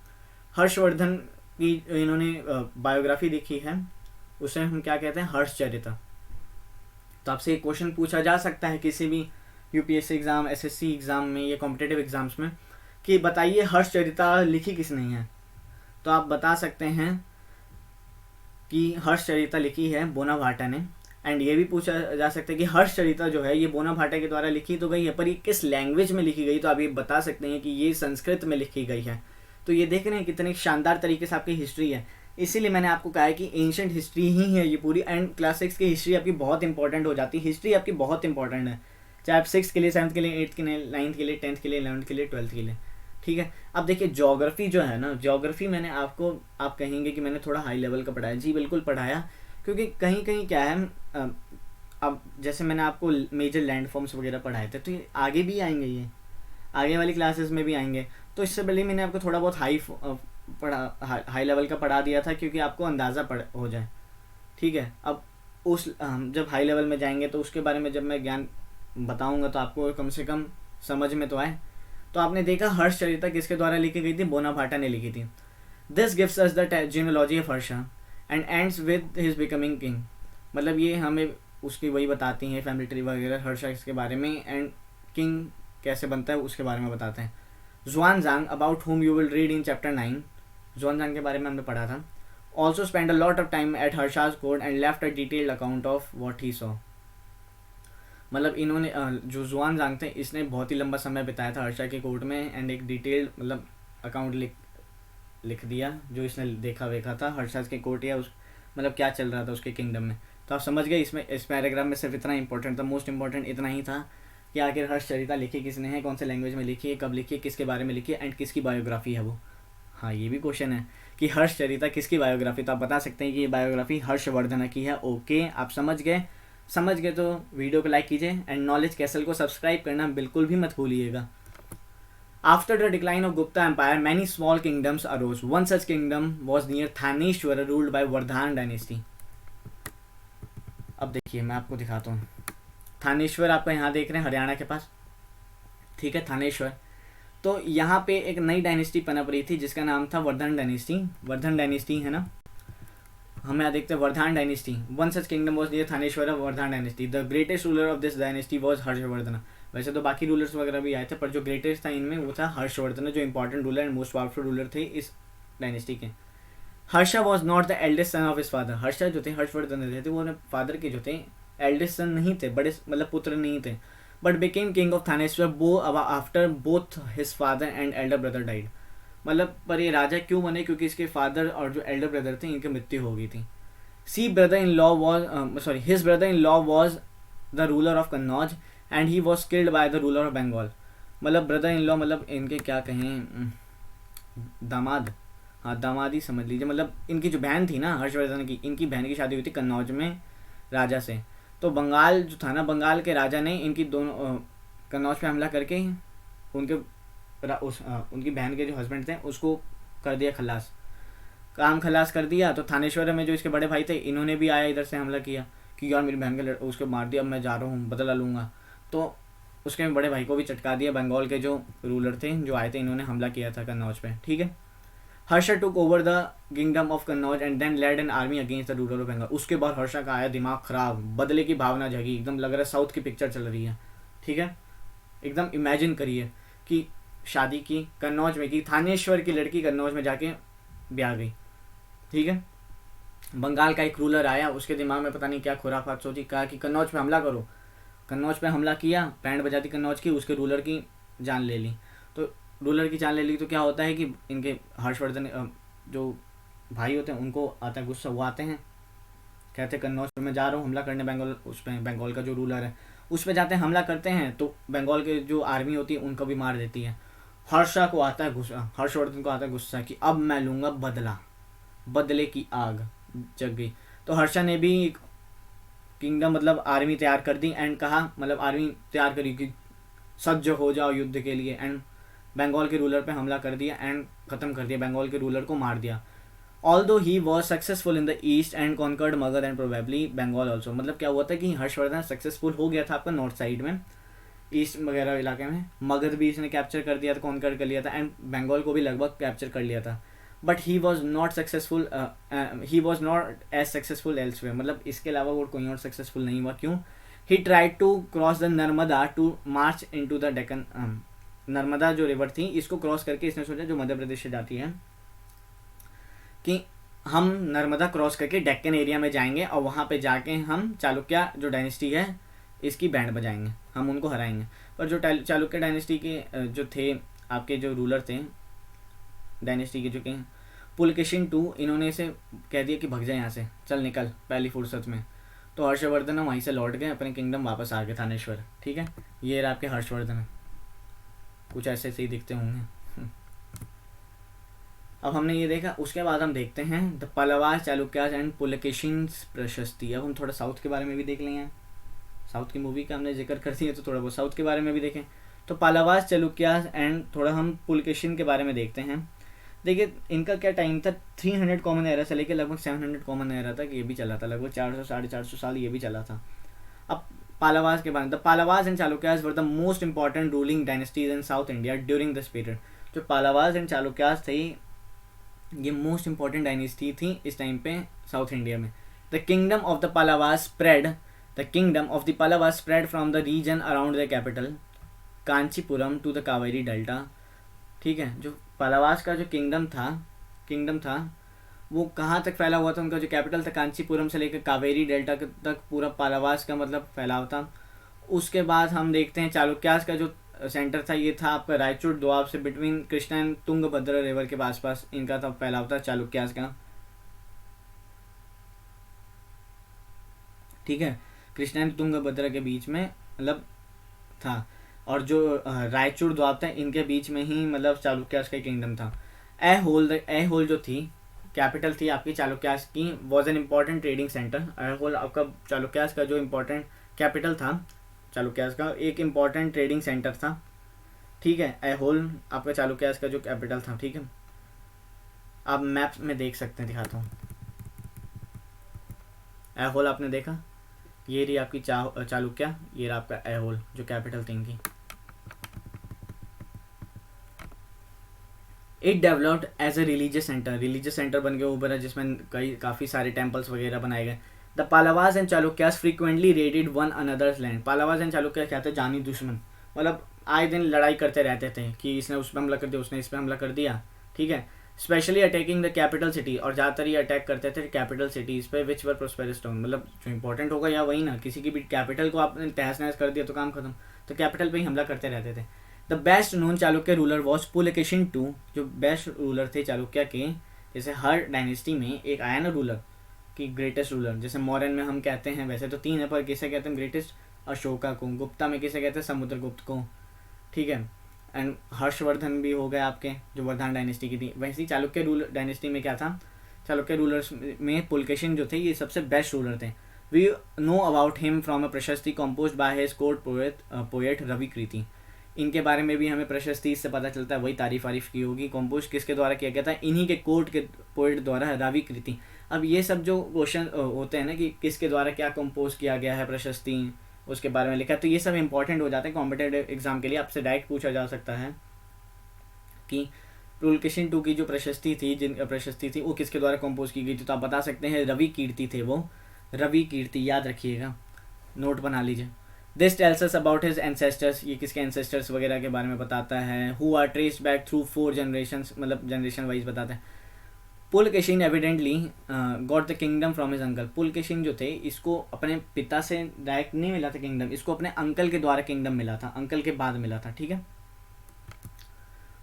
हर्षवर्धन की इन्होंने बायोग्राफी लिखी है, उसे हम क्या कहते हैं, हर्षचरिता। तो आपसे एक क्वेश्चन पूछा जा सकता है किसी भी यूपीएससी एग्जाम, एसएससी एग्जाम में या कॉम्पिटेटिव एग्जाम्स में कि बताइए हर्षचरिता लिखी किसने है, तो आप बता सकते हैं कि हर्षचरिता लिखी है बोनापार्टा ने। एंड ये भी पूछा जा सकता है कि हर्षचरिता जो है ये बोनापार्टा के द्वारा लिखी तो गई है, पर ये किस लैंग्वेज में लिखी गई, तो आप ये बता सकते हैं कि ये संस्कृत में लिखी गई है। तो ये देख रहे हैं कितने शानदार तरीके से आपकी हिस्ट्री है। इसीलिए मैंने आपको कहा है कि एंशंट हिस्ट्री ही है ये पूरी, एंड क्लास 6 की हिस्ट्री आपकी बहुत इंपॉर्टेंट हो जाती है। हिस्ट्री आपकी बहुत इंपॉर्टेंट है, चाहे आप 6 के लिए, 7th के लिए, 8th के लिए, 9th के लिए, 10th के लिए, 11th के लिए, 12th के लिए, ठीक है। अब देखिए ज्योग्राफी जो है ना, ज्योग्राफी मैंने आपको, आप कहेंगे कि मैंने थोड़ा हाई लेवल का पढ़ाया, जी बिल्कुल पढ़ाया, क्योंकि कहीं कहीं क्या है, अब जैसे मैंने आपको मेजर लैंड फॉर्म्स वगैरह पढ़ाए थे, तो ये आगे भी आएंगे, ये आगे वाली क्लासेस में भी आएंगे। तो इससे पहले मैंने आपको थोड़ा बहुत हाई लेवल का पढ़ा दिया था, क्योंकि आपको अंदाज़ा हो जाए, ठीक है। अब उस जब हाई लेवल में जाएंगे तो उसके बारे में जब मैं ज्ञान बताऊंगा तो आपको कम से कम समझ में तो आए। तो आपने देखा हर्षचरिता किसके द्वारा लिखी गई थी, बोनापार्टा ने लिखी थी। This gives us the genealogy of Harsha and ends with his becoming king, मतलब ये हमें उसकी वही बताती हैं फैमिली ट्री वगैरह हर्षा के बारे में, एंड किंग कैसे बनता है उसके बारे में बताते हैं। Xuanzang about whom you will read in chapter 9, Xuanzang के बारे में हमने पढ़ा था। Also spend a lot of time at Harsha's court and left a detailed account of what he saw, मतलब इन्होंने जो ज़ुआनज़ांग थे इसने बहुत ही लंबा समय बिताया था हर्षा के कोर्ट में, एंड एक डिटेल्ड मतलब अकाउंट लिख दिया जो इसने देखा वेखा था हर्षा के कोर्ट, या उस मतलब क्या चल रहा था उसके किंगडम में। तो आप समझ गए इसमें, इस पैराग्राफ में सिर्फ इतना इंपॉर्टेंट था, मोस्ट इंपॉर्टेंट इतना ही था कि आखिर हर्षचरिता लिखी किसने है, कौन से लैंग्वेज में लिखी है, कब लिखी है, किसके बारे में लिखी है, एंड किसकी बायोग्राफी है वो। हाँ ये भी क्वेश्चन है कि हर्षचरिता किसकी बायोग्राफी, तो आप बता सकते हैं कि ये बायोग्राफी हर्षवर्धन की है। ओके आप समझ गए तो वीडियो को लाइक कीजिए, एंड नॉलेज कैसल को सब्सक्राइब करना बिल्कुल भी मत भूलिएगा। After the decline of Gupta Empire, many small kingdoms arose. One such kingdom was near Thaneshwar, ruled by Vardhan dynasty. अब देखिए मैं आपको दिखाता हूँ, थानेश्वर आपको यहाँ देख रहे हैं हरियाणा के पास, ठीक है, थानेश्वर। तो यहाँ पे एक नई डायनेस्टी पनप रही थी जिसका नाम था वर्धन डायनेस्टी है ना, हम यहाँ देखते हैं Vardhan dynasty. One such kingdom was near Thaneshwar of Vardhan dynasty. The greatest ruler of this dynasty was Harshvardhan. वैसे तो बाकी रूलर्स वगैरह भी आए थे, पर जो ग्रेटेस्ट था इनमें वो था हर्षवर्धन, जो important ruler and most powerful ruler थे इस डायनेस्टी के। Harsha was not the eldest son of his father. Harsha जो थे, हर्षवर्धन थे वो अपने फादर के जो थे एल्डेस्ट सन नहीं थे, बड़े मतलब पुत्र नहीं थे, but became king of Thaneshwar after both his father and Elder brother died. मतलब पर ये राजा क्यों बने, क्योंकि इसके फादर और जो एल्डर ब्रदर थे इनकी मृत्यु हो गई थी। His brother in law was the ruler of Kannauj and he was killed by the ruler of Bengal. मतलब ब्रदर इन लॉ मतलब इनके क्या कहें, दामाद, हाँ दामाद ही समझ लीजिए। मतलब इनकी जो बहन थी ना हर्षवर्धन की, इनकी बहन की शादी हुई थी कन्नौज में राजा से। तो बंगाल जो था ना, बंगाल के राजा ने इनकी दोनों कन्नौज पे हमला करके उनकी बहन के जो हस्बैंड थे उसको कर दिया खलास, काम खलास कर दिया। तो थानेश्वर में जो इसके बड़े भाई थे इन्होंने भी आया इधर से हमला किया कि यार मेरी बहन के उसको मार दिया, अब मैं जा रहा हूँ बदला लूँगा। तो उसके बड़े भाई को भी चटका दिया। बंगाल के जो रूलर थे जो आए थे इन्होंने हमला किया था कन्नौज पे, ठीक है। Harsha took over the kingdom of Kannauj and then led an army against the ruler of Bengal. उसके बाद हर्षा का आया दिमाग खराब, बदले की भावना जगी, एकदम लग रहा है साउथ की पिक्चर चल रही है, ठीक है। एकदम इमेजिन करिए कि शादी की कन्नौज में की, थानेश्वर की लड़की कन्नौज में जाके ब्याह गई, ठीक है। बंगाल का एक रूलर आया, उसके दिमाग में पता नहीं क्या खुराफात सोची, कहा कि कन्नौज पे हमला करो। कन्नौज पे हमला किया, बैंड बजा दी कन्नौज की, उसके रूलर की जान ले ली। तो रूलर की जान ले ली तो क्या होता है कि इनके हर्षवर्धन जो भाई होते हैं उनको आता है गुस्सा, वो आते हैं कहते हैं कन्नौज पे मैं जा रहा हूँ हमला करने बंगाल, उस पर बंगाल का जो रूलर है उस पर जाते हैं, हमला करते हैं तो बंगाल के जो आर्मी होती है उनको भी मार देती है। हर्षा को आता है गुस्सा, हर्षवर्धन को आता है गुस्सा कि अब मैं लूँगा बदला, बदले की आग जग गई। तो हर्षा ने भी किंगडम मतलब आर्मी तैयार कर दी एंड कहा, मतलब आर्मी तैयार करी कि सज्ज हो जाओ युद्ध के लिए, एंड बंगाल के रूलर पे हमला कर दिया एंड खत्म कर दिया, बंगाल के रूलर को मार दिया। Although he was successful in the east and conquered Magadha and probably Bengal also. मतलब क्या हुआ था कि हर्षवर्धन सक्सेसफुल हो गया था आपका नॉर्थ साइड में, ईस्ट वगैरह इलाके में, मगध भी इसने कैप्चर कर दिया था, कॉन्कर कर लिया था एंड बंगाल को भी लगभग कैप्चर कर लिया था। But he was not successful, he was not as successful elsewhere. मतलब इसके अलावा वो कोई और सक्सेसफुल नहीं हुआ। क्यों? He tried to cross the Narmada to march into the Deccan. Narmada जो रिवर थी इसको क्रॉस करके इसने सोचा, जो मध्य प्रदेश से जाती है, कि हम नर्मदा क्रॉस करके डेक्कन एरिया में जाएंगे और वहाँ पे जाके हम चालुक्य जो डायनेस्टी है इसकी बैंड बजाएंगे, हम उनको हराएंगे। पर जो चालुक्य डायनेस्टी के जो थे आपके जो रूलर थे डायनेस्टी के, जो कि पुलकेशिन II, इन्होंने इसे कह दिया कि भग जाए यहाँ से, चल निकल पहली फुर्सत में। तो हर्षवर्धन वहीं से लौट गए, अपने किंगडम वापस आ गए थानेश्वर। ठीक है, ये रहा आपके हर्षवर्धन, कुछ ऐसे ही दिखते होंगे। अब हमने ये देखा, उसके बाद हम देखते हैं द पल्लवास चालुक्यास एंड पुलकेशिन्स प्रशस्ति। अब हम थोड़ा साउथ के बारे में भी देख लेंगे, साउथ की मूवी का हमने जिक्र कर दिया तो थोड़ा बहुत साउथ के बारे में भी देखें। तो पल्लवास चालुक्यास एंड थोड़ा हम पुलकेशिन के बारे में देखते हैं। देखिए इनका क्या टाइम था, 300 कॉमन एरा से लेकर लगभग 700 कॉमन एरा तक ये भी चला था, लगभग 400 450 साल ये भी चला था। अब पल्लवास के बारे में, the Pallavas and Chalukyas were the most important ruling dynasties in south India during this period. जो पल्लवास एंड चालुक्यास थे ये मोस्ट इंपॉर्टेंट डायनेस्टी थी इस टाइम पे साउथ इंडिया में। The kingdom of the Pallavas spread, the kingdom of the Pallavas spread from the region around the capital Kanchipuram to the Kaveri delta. ठीक है, जो पल्लवास का जो किंगडम था वो कहाँ तक फैला हुआ था, उनका जो कैपिटल था कांचीपुरम से लेकर कावेरी डेल्टा तक पूरा पल्लवास का मतलब फैलाव था। उसके बाद हम देखते हैं चालुक्यास का जो सेंटर था ये था आपका रायचूर दोआब से between Krishna and Tungabhadra river के आसपास इनका था फैलाव था चालुक्यास का। ठीक है, कृष्णा एंड तुंगभद्रा के बीच में मतलब था, और जो रायचूर दोआब था इनके बीच में ही मतलब चालुक्यास का किंगडम था। ऐहोल जो थी कैपिटल थी आपकी चालुक्यास की, was an important trading centre. Aihole आपका चालुक्यास का जो इम्पोर्टेंट कैपिटल था, चालुक्यास का एक इम्पॉर्टेंट ट्रेडिंग सेंटर था। ठीक है, ऐहोल आपका चालुक्यास का जो कैपिटल था। ठीक है, आप मैप में देख सकते हैं, दिखाता हूँ। ऐहोल आपने देखा, ये रही आपकी चालुक्या, ये रहा आपका ऐहोल जो कैपिटल थी इनकी। It developed as a religious centre बन के ऊपर है, जिसमें काफ़ी सारे टेम्पल्स वगैरह बनाए गए। The Pallavas and Chalukyas frequently raided one another's land. Pallavas and Chalukyas क्या थे, जानी दुश्मन, मतलब आए दिन लड़ाई करते रहते थे कि इसने उस पर हमला कर दिया, उसने इस पर हमला कर दिया। ठीक है, specially attacking the capital city, और ज़्यादातर ये अटैक करते थे कैपिटल सिटीज़ पे विच वर प्रोस्पेरस टाउन। मतलब जो इंपॉर्टेंट होगा या वही ना, किसी की भी कैपिटल को आपने तहस नहस कर दिया तो काम खत्म, तो कैपिटल पे ही हमला करते रहते थे। The best known Chalukya ruler was Pulakeshin II। जो बेस्ट रूलर थे चालुक्य के, जैसे हर डायनेस्टी में एक आया ना रूलर कि ग्रेटेस्ट रूलर, जैसे मौर्यन में हम कहते हैं वैसे तो 3 है, पर किसे कहते हैं ग्रेटेस्ट, अशोका को। गुप्ता में किसे कहते हैं, समुद्रगुप्त को। ठीक है, एंड हर्षवर्धन भी हो गए आपके जो वर्धमान डायनेस्टी की थी। वैसे ही चालुक्य रूलर डायनेस्टी में क्या था, चालुक्य रूलर्स में पुलकेशिन जो थे ये सबसे बेस्ट रूलर थे। We know about him from a prashasti composed by his court poet Ravikirti. इनके बारे में भी हमें प्रशस्ति इससे पता चलता है, वही तारीफ की होगी। कंपोज किसके द्वारा किया गया था, इन्हीं के कोर्ट के पोएट द्वारा, रवि कृति। अब ये सब जो क्वेश्चन होते हैं ना कि किसके द्वारा क्या कंपोज किया गया है प्रशस्ति, उसके बारे में लिखा है, तो ये सब इंपॉर्टेंट हो जाते हैं कॉम्पिटेटिव एग्जाम के लिए। आपसे डायरेक्ट पूछा जा सकता है कि पुलकेशिन II की जो प्रशस्ति थी वो किसके द्वारा कंपोज की गई थी, तो आप बता सकते हैं रवि कीर्ति थे वो, रवि कीर्ति, याद रखिएगा, नोट बना लीजिए। This tells us about his ancestors, ये किसके एंसेस्टर्स वगैरह के बारे में बताता है। Who are traced back through 4 generations, मतलब जनरेशन वाइज बताता है। Pulakeshin evidently got the kingdom from his uncle. Pulakeshin जो थे इसको अपने पिता से डायरेक्ट नहीं मिला था किंगडम, इसको अपने अंकल के द्वारा किंगडम मिला था, अंकल के बाद मिला था। ठीक है,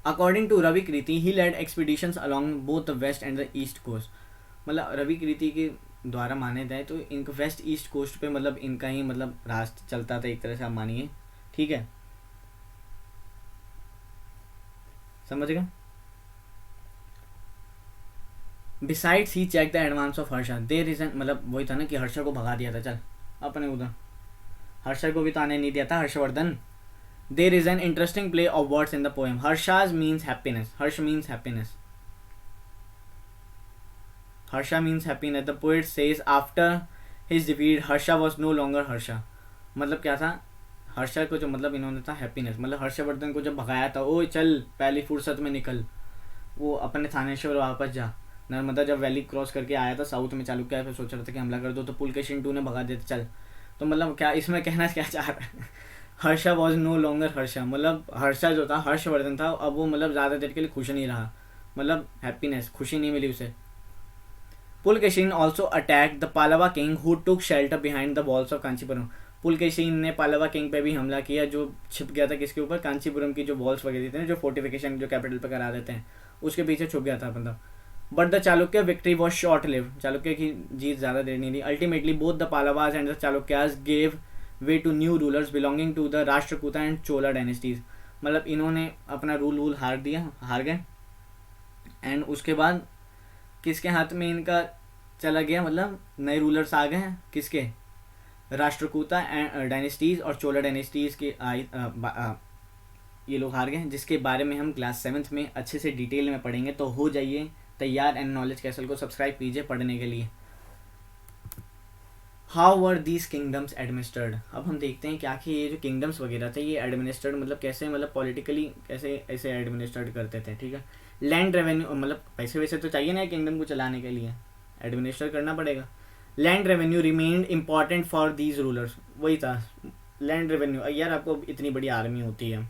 according to Ravikirti he led expeditions along both the west and the east coast. मतलब रवि कृति के द्वारा माने जाए तो इनका वेस्ट ईस्ट कोस्ट पे मतलब इनका ही मतलब रास्ता चलता था एक तरह से, आप मानिए। ठीक है, समझ गए। Besides he check the advance of Harsha, there is an, मतलब वही था ना कि हर्षा को भगा दिया था, चल अपने उधर हर्षा को भी तो आने नहीं दिया था, Harshavardhana. There is an interesting play of words in the poem. Harsha's means happiness, Harsha means happiness, Harsha means happiness. The poet says after his defeat Harsha was no longer Harsha. मतलब क्या था, हर्षा को जो मतलब इन्होंने था हैप्पीनेस, मतलब हर्षवर्धन को जब भगाया था, ओ चल पहली फुर्सत में निकल, वो अपने थानेश्वर वापस जा. नर्मदा जब वैली क्रॉस करके आया था साउथ में, चालुक्य फिर सोच रहा था कि हमला कर दो, तो पुलकेशिन टू ने भगा दिया चल. तो मतलब क्या इसमें कहना क्या चाह रहा है, Harsha was no longer Harsha, मतलब हर्षा जो था हर्षवर्धन था, अब वो मतलब ज़्यादा देर के लिए खुश नहीं रहा, मतलब हैप्पीनेस खुशी नहीं मिली उसे. Pulakeshin also attack the Pallava king who took shelter behind the walls of Kanchipuram. Pulakeshin ने पालवा किंग पे भी हमला किया जो छिप गया था किसके ऊपर, कांचीपुरम की जो वॉल्स वगैरह थे ना, जो फोर्टिफिकेशन जो कैपिटल पे करा देते हैं, उसके पीछे छुप गया था मतलब. But the Chalukya victory was short lived, Chalukya की जीत ज़्यादा देर नहीं थी. Ultimately both the Pallavas and the Chalukyas gave way to new rulers belonging to the Rashtrakuta and Chola dynasties. मतलब इन्होंने अपना रूल हार गए. एंड उसके बाद किसके हाथ में इनका चला गया, मतलब नए रूलर्स आ गए हैं किसके, राष्ट्रकूता डायनेस्टीज और चोला डायनेस्टीज के ये लोग हार गए, जिसके बारे में हम क्लास 7th में अच्छे से डिटेल में पढ़ेंगे. तो हो जाइए तैयार एंड नॉलेज कैसल को सब्सक्राइब कीजिए पढ़ने के लिए. How were these kingdoms administered. अब हम देखते हैं क्या कि ये जो किंगडम्स वगैरह थे ये एडमिनिस्टर्ड मतलब कैसे, मतलब पॉलिटिकली कैसे ऐसे एडमिनिस्टर्ड करते थे. ठीक है, लैंड रेवेन्यू, मतलब पैसे वैसे तो चाहिए ना किंगडम को चलाने के लिए, एडमिनिस्टर करना पड़ेगा. Land revenue remained important for these rulers. वही था लैंड रेवेन्यू, यार आपको इतनी बड़ी आर्मी होती है,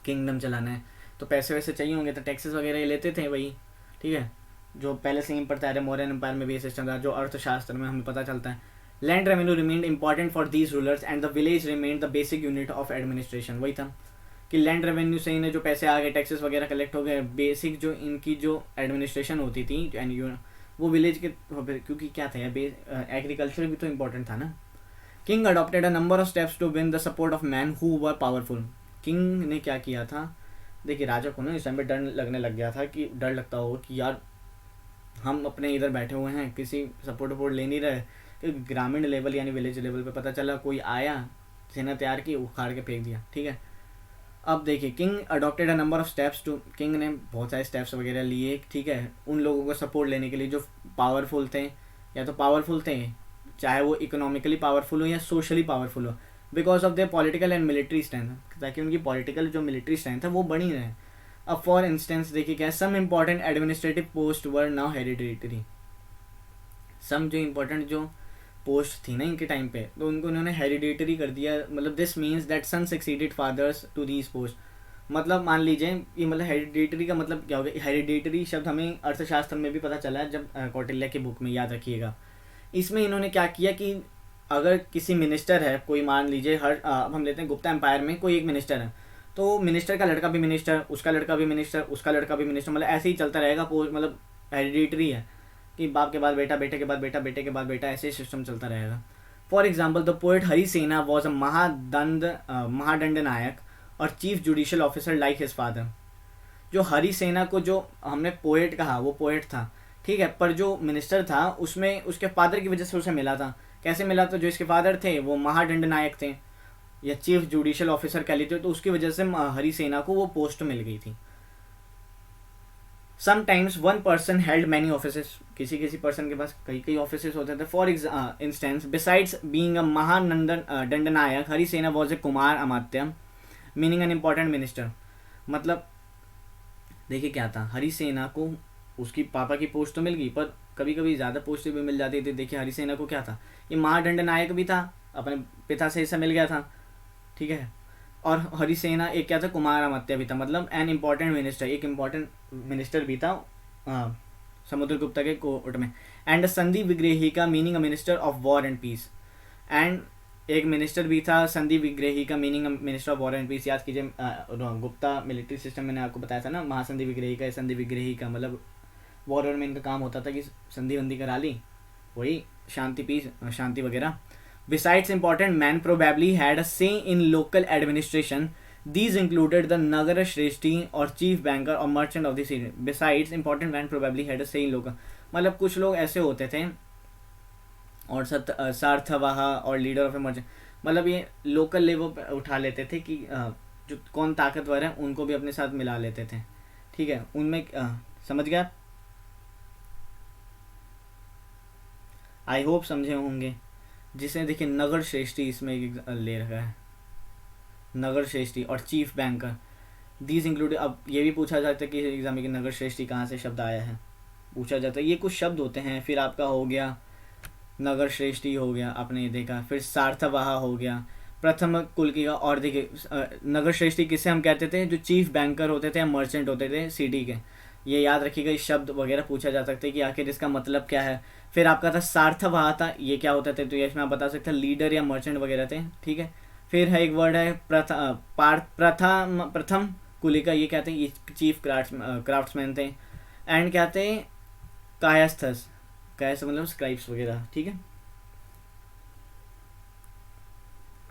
किंगडम चलाना है तो पैसे वैसे चाहिए होंगे, तो टैक्सेस वगैरह ये लेते थे वही. ठीक है, जो पहले से ही पढ़ता है मौर्यन एम्पायर में भी ये सिस्टम था, जो अर्थशास्त्र में हमें पता चलता है. Land revenue remained important for these rulers and the village remained the basic unit of administration. वही था कि लैंड रेवेन्यू से इन्हें जो पैसे आ गए, टैक्सेस वगैरह कलेक्ट हो गए, बेसिक जो इनकी जो एडमिनिस्ट्रेशन होती थी एंड वो विलेज के, क्योंकि क्या था एग्रीकल्चर भी तो इम्पोर्टेंट था ना. King adopted a number of steps to win the support of man who were powerful. King ने क्या किया था, देखिए राजा को ना इस टाइम पे डर लगने लग गया था, कि डर लगता होगा कि यार हम अपने इधर बैठे हुए हैं, किसी सपोर्ट वपोर्ट ले नहीं रहे, कि ग्रामीण लेवल यानी विलेज लेवल पे पता चला कोई आया, सेना तैयार की, उखाड़ के फेंक दिया. ठीक है, अब देखिए king adopted a number of steps to, king ने बहुत सारे स्टेप्स वगैरह लिए. ठीक है, उन लोगों को सपोर्ट लेने के लिए जो पावरफुल थे, या तो पावरफुल थे चाहे वो इकोनॉमिकली पावरफुल हो या सोशली पावरफुल हो, because of their political and military strength, ताकि उनकी पॉलिटिकल जो मिलिट्री स्ट्रेंथ है वो बनी रहे. अब फॉर इंस्टेंस देखिए क्या, some important administrative post were now hereditary. Some जो इम्पोर्टेंट जो पोस्ट थी ना इनके टाइम पे, तो उनको उन्होंने हेरिडिटरी कर दिया. मतलब this means that son succeeded father's to these post. मतलब मान लीजिए ये, मतलब हेरिडिटरी का मतलब क्या होगा, हेरिडिटरी शब्द हमें अर्थशास्त्र में भी पता चला है जब कौटिल्य की बुक में, याद रखिएगा. इसमें इन्होंने क्या किया कि अगर किसी मिनिस्टर है कोई, मान लीजिए अब हम लेते हैं गुप्ता एम्पायर में कोई एक मिनिस्टर है, तो मिनिस्टर का लड़का भी मिनिस्टर, उसका लड़का भी मिनिस्टर, उसका लड़का भी मिनिस्टर, मतलब ऐसे ही चलता रहेगा. मतलब हेरिडिटरी है कि बाप के बाद बेटा, बेटे के बाद बेटा, बेटे के बाद बेटा, ऐसे सिस्टम चलता रहेगा. For example the poet Harisena was a mahadandanayaka और chief judicial officer like his father. जो हरिसेना को जो हमने पोएट कहा वो पोएट था, ठीक है, पर जो मिनिस्टर था उसमें उसके फादर की वजह से उसे मिला था. कैसे मिला, तो जो इसके फादर थे वो महादंड नायक थे या चीफ जुडिशियल ऑफिसर कह लीजिए, तो उसकी वजह से हरिसेना को वो पोस्ट मिल गई थी. Sometimes one person held many offices, किसी किसी पर्सन के पास कई कई ऑफिसेस होते थे. For instance besides being a mahadandanayaka Harisena was a kumaramatya meaning an important minister. मतलब देखिए क्या था, हरिसेना को उसकी पापा की पोस्ट तो मिल गई, पर कभी कभी ज़्यादा पोस्ट भी मिल जाती थी. देखिए हरिसेना को क्या था, ये महादंडनायक भी था, अपने पिता से हिस्सा मिल गया था. ठीक है, और हरिसेना एक क्या था, कुमार अमात्य भी था, मतलब एन इम्पॉर्टेंट मिनिस्टर, एक इम्पॉर्टेंट मिनिस्टर भी था समुद्रगुप्ता के कोर्ट में. एंड संधि विग्रही का meaning a minister of war and peace. And एक मिनिस्टर भी था संधि विग्रही का meaning minister of war and peace. याद कीजिए गुप्ता मिलिट्री सिस्टम मैंने आपको बताया था ना, महासंधि विग्रही का, संधि विग्रही का मतलब वॉर में इनका काम होता था कि संधि वंदी करा ली, वही शांति पीस शांति वगैरह. Besides important, man probably had a say in local administration. These included the Nagara Shreshti or chief banker or merchant of the city. Besides, important men probably had a say in local. मतलब कुछ लोग ऐसे होते थे और सार्थवाहा और leader of A merchant, मतलब ये लोकल लेवल पे उठा लेते थे कि जो कौन ताकतवर है उनको भी अपने साथ मिला लेते थे, ठीक है। उनमें समझ गया, आई होप समझे होंगे। जिसने देखिए नगर श्रेष्ठी इसमें ले रखा है, नगर श्रेष्ठी और चीफ बैंकर। दीज इंक्लूड, अब ये भी पूछा जाता है कि एग्जाम में कि नगर श्रेष्ठी कहाँ से शब्द आया है, पूछा जाता है। ये कुछ शब्द होते हैं, फिर आपका हो गया नगर श्रेष्ठी हो गया, आपने ये देखा, फिर सार्थवाहा हो गया, प्रथम कुल की का। और देखिए नगर श्रेष्ठी किसे हम कहते थे, जो चीफ बैंकर होते थे, मर्चेंट होते थे सिटी के। ये याद रखिएगा, इस शब्द वगैरह पूछा जा सकता है कि आखिर इसका मतलब क्या है। फिर आपका था सार्थवाहा था, ये क्या होता था, तो ये इसमें आप बता सकते हैं लीडर या मर्चेंट वगैरह थे, ठीक है। फिर है एक वर्ड है प्रथम कुलिका, ये कहते हैं, ये चीफ क्राफ्ट्समैन थे। एंड क्या थे, कायस्थस, कायस्थ मतलब स्क्राइब्स वगैरह, ठीक है,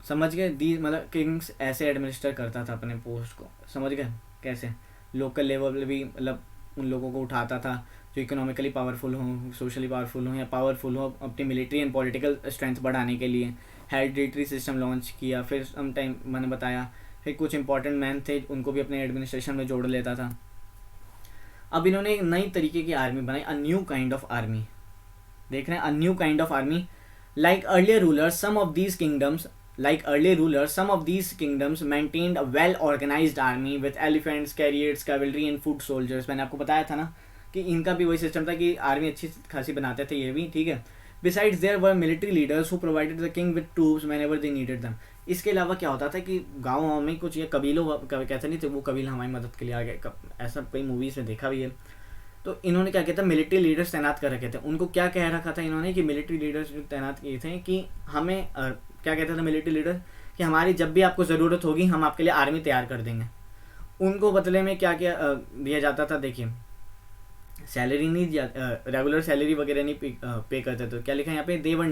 समझ गए। दी मतलब किंग्स ऐसे एडमिनिस्टर करता था अपने पोस्ट को, समझ गए कैसे। लोकल लेवल पे भी मतलब उन लोगों को उठाता था जो इकोनॉमिकली पावरफुल हों, सोशली पावरफुल हों या पावरफुल हो, अपनी मिलिट्री एंड पॉलिटिकल स्ट्रेंथ बढ़ाने के लिए हेरिडिटरी सिस्टम लॉन्च किया। फिर सम टाइम मैंने बताया, फिर कुछ इंपॉर्टेंट मैन थे उनको भी अपने एडमिनिस्ट्रेशन में जोड़ लेता था। अब इन्होंने एक नई तरीके की आर्मी बनाई, a new kind of army. देख रहे हैं, a new kind of army. Like earlier rulers some of these kingdoms maintained a well organized army with elephants, chariots, cavalry and foot soldiers। मैंने आपको बताया था ना कि इनका भी वही सिस्टम था कि आर्मी अच्छी खासी बनाते थे ये भी, ठीक है। Besides there were military leaders who provided the king with troops whenever they needed them। इसके अलावा क्या होता था कि गाँव में कुछ ये कबीलों कहते नहीं थे, वो कबीला हमारी मदद के लिए आ गए, ऐसा कई मूवीज़ में देखा भी है। तो इन्होंने क्या किया था, मिलिट्री लीडर्स तैनात कर रखे थे। उनको क्या कह रखा था इन्होंने कि मिलिट्री लीडर्स जो तैनात किए थे कि हमें क्या कहते थे मिलिट्री लीडर, कि हमारी जब भी आपको ज़रूरत होगी हम आपके लिए आर्मी तैयार कर देंगे। उनको बदले में क्या क्या दिया जाता था, देखिए सैलरी नहीं दिया, रेगुलर सैलरी वगैरह नहीं पे करते थे। क्या लिखा है यहाँ पे, they were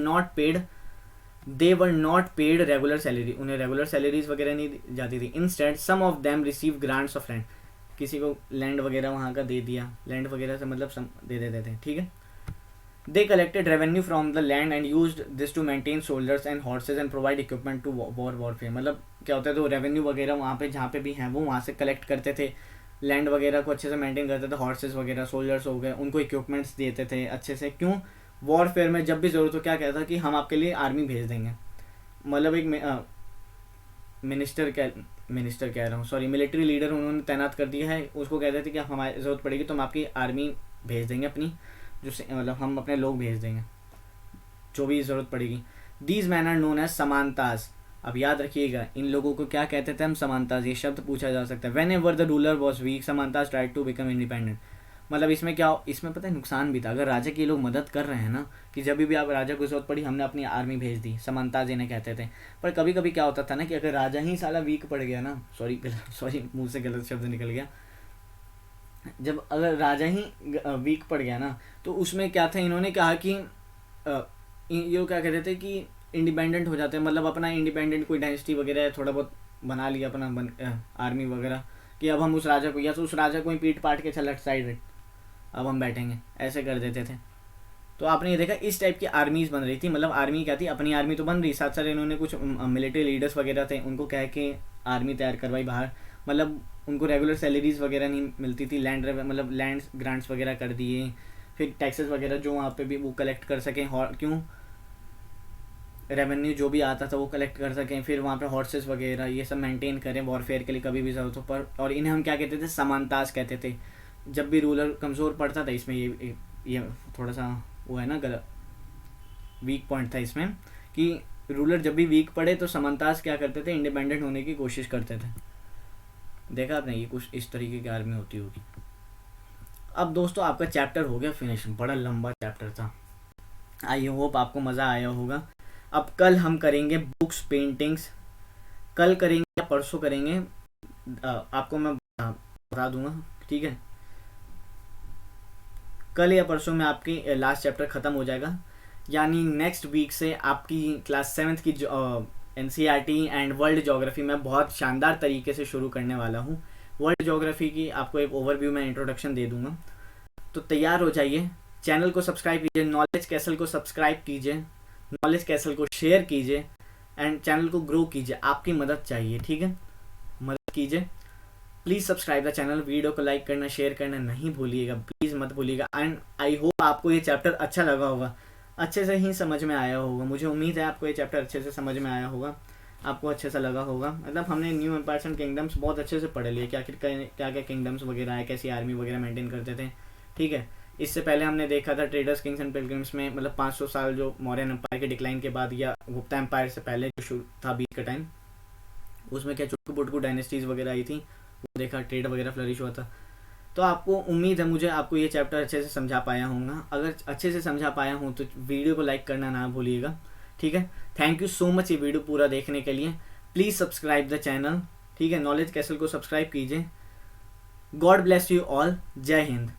not paid regular salary, उन्हें रेगुलर सैलरीज वगैरह नहीं जाती थी। Instead some of them receive grants of land, किसी को लैंड वगैरह वहाँ का दे दिया, लैंड वगैरह से मतलब दे देते थे, ठीक है। They collected revenue from the land and used this to maintain soldiers and horses and provide equipment to warfare. मतलब क्या होता है, तो रेवेन्यू वगैरह वहाँ पे जहाँ पे भी हैं वो वहाँ से कलेक्ट करते थे, लैंड वगैरह को अच्छे से मेंटेन करते थे, हॉर्सेज वगैरह, सोल्जर्स हो गए, उनको इक्विपमेंट्स देते थे अच्छे से। क्यों, वॉरफेयर में जब भी ज़रूरत हो क्या कहता था कि हम आपके लिए आर्मी भेज देंगे। मतलब एक मिलिट्री लीडर उन्होंने तैनात कर दिया है, उसको कहते थे कि हमारी ज़रूरत पड़ेगी तो हम आपकी आर्मी भेज देंगे अपनी, जो मतलब हम अपने लोग भेज देंगे जो भी ज़रूरत पड़ेगी। These man are known as samantas. अब याद रखिएगा इन लोगों को क्या कहते थे हम, समानताज। ये शब्द पूछा जा सकता है। Whenever the ruler was weak samantas tried to become independent. मतलब इसमें क्या, इसमें पता है नुकसान भी था। अगर राजा के लोग मदद कर रहे हैं ना कि जब भी आप राजा को जरूरत पड़ी हमने अपनी आर्मी भेज दी, समानताज इन्हें कहते थे। पर कभी कभी क्या होता था ना कि अगर राजा ही साला वीक पड़ गया ना, सॉरी मुंह से गलत शब्द निकल गया, जब अगर राजा ही वीक पड़ गया ना तो उसमें क्या था, इन्होंने कहा कि ये क्या कहते थे कि इंडिपेंडेंट हो जाते हैं। मतलब अपना इंडिपेंडेंट कोई डायनेस्टी वगैरह थोड़ा बहुत बना लिया अपना आर्मी वगैरह, कि अब हम उस राजा को या तो उस राजा को ही पीट पाट के चल साइड अब हम बैठेंगे, ऐसे कर देते थे। तो आपने ये देखा इस टाइप की आर्मीज बन रही थी। मतलब आर्मी क्या थी, अपनी आर्मी तो बन रही, साथ साथ इन्होंने कुछ मिलिट्री लीडर्स वगैरह थे उनको कह के आर्मी तैयार करवाई बाहर। मतलब उनको रेगुलर सैलरीज वगैरह नहीं मिलती थी, मतलब लैंड ग्रांट्स वगैरह कर दिए। फिर टैक्सेस वगैरह जो वहाँ पे भी वो कलेक्ट कर सकें, क्यों रेवेन्यू जो भी आता था वो कलेक्ट कर सकें। फिर वहाँ पे हॉर्सेस वगैरह ये सब मेंटेन करें वॉरफेयर के लिए कभी भी ज़रूरत हो पर। और इन्हें हम क्या कहते थे, समानताज कहते थे। जब भी रूलर कमज़ोर पड़ता था, इसमें ये थोड़ा सा वो है ना गलत वीक पॉइंट था इसमें, कि रूलर जब भी वीक पड़े तो समानताज क्या करते थे, इंडिपेंडेंट होने की कोशिश करते थे। देखा आपने, ये कुछ इस तरीके की आर्मी होती होगी। अब दोस्तों आपका चैप्टर हो गया फिनिश, बड़ा लंबा चैप्टर था। आई होप आपको मज़ा आया होगा। अब कल हम करेंगे बुक्स पेंटिंग्स, कल करेंगे या परसों करेंगे आपको मैं बता दूंगा, ठीक है। कल या परसों में आपकी लास्ट चैप्टर ख़त्म हो जाएगा, यानी नेक्स्ट वीक से आपकी क्लास 7th की NCERT एंड वर्ल्ड ज्योग्राफी मैं बहुत शानदार तरीके से शुरू करने वाला हूँ। वर्ल्ड ज्योग्राफी की आपको एक ओवरव्यू में इंट्रोडक्शन दे दूंगा, तो तैयार हो जाइए। चैनल को सब्सक्राइब कीजिए, नॉलेज कैसल को सब्सक्राइब कीजिए, नॉलेज कैसल को शेयर कीजिए एंड चैनल को ग्रो कीजिए। आपकी मदद चाहिए, ठीक है, मदद कीजिए। Please subscribe the channel, video को लाइक करना शेयर करना नहीं भूलिएगा, प्लीज़ मत भूलिएगा। एंड आई होप आपको ये चैप्टर अच्छा लगा होगा, अच्छे से ही समझ में आया होगा। मुझे उम्मीद है आपको ये चैप्टर अच्छे से समझ में आया होगा, आपको अच्छे से लगा होगा। मतलब हमने न्यू एम्पायर्स एंड किंगडम्स बहुत अच्छे से पढ़ लिए, क्या क्या किंगडम्स वगैरह है, कैसी आर्मी वगैरह मेंटेन करते थे, ठीक है। इससे पहले हमने देखा था ट्रेडर्स किंग्स एंड पिलग्रिम्स में, मतलब 500 साल जो मौर्यन एम्पायर के डिक्लाइन के बाद या गुप्ता एम्पायर से पहले जो शुरू था बीच का टाइम, उसमें क्या चुटकू पुटकू डायनेस्टीज वगैरह आई थी, वो देखा, ट्रेड वगैरह फ्लरिश हुआ था। तो आपको उम्मीद है मुझे आपको ये चैप्टर अच्छे से समझा पाया होगा। अगर अच्छे से समझा पाया हूँ तो वीडियो को लाइक करना ना भूलिएगा, ठीक है। थैंक यू सो मच ये वीडियो पूरा देखने के लिए। प्लीज़ सब्सक्राइब द चैनल, ठीक है। नॉलेज कैसल को सब्सक्राइब कीजिए। God bless you all. जय हिंद।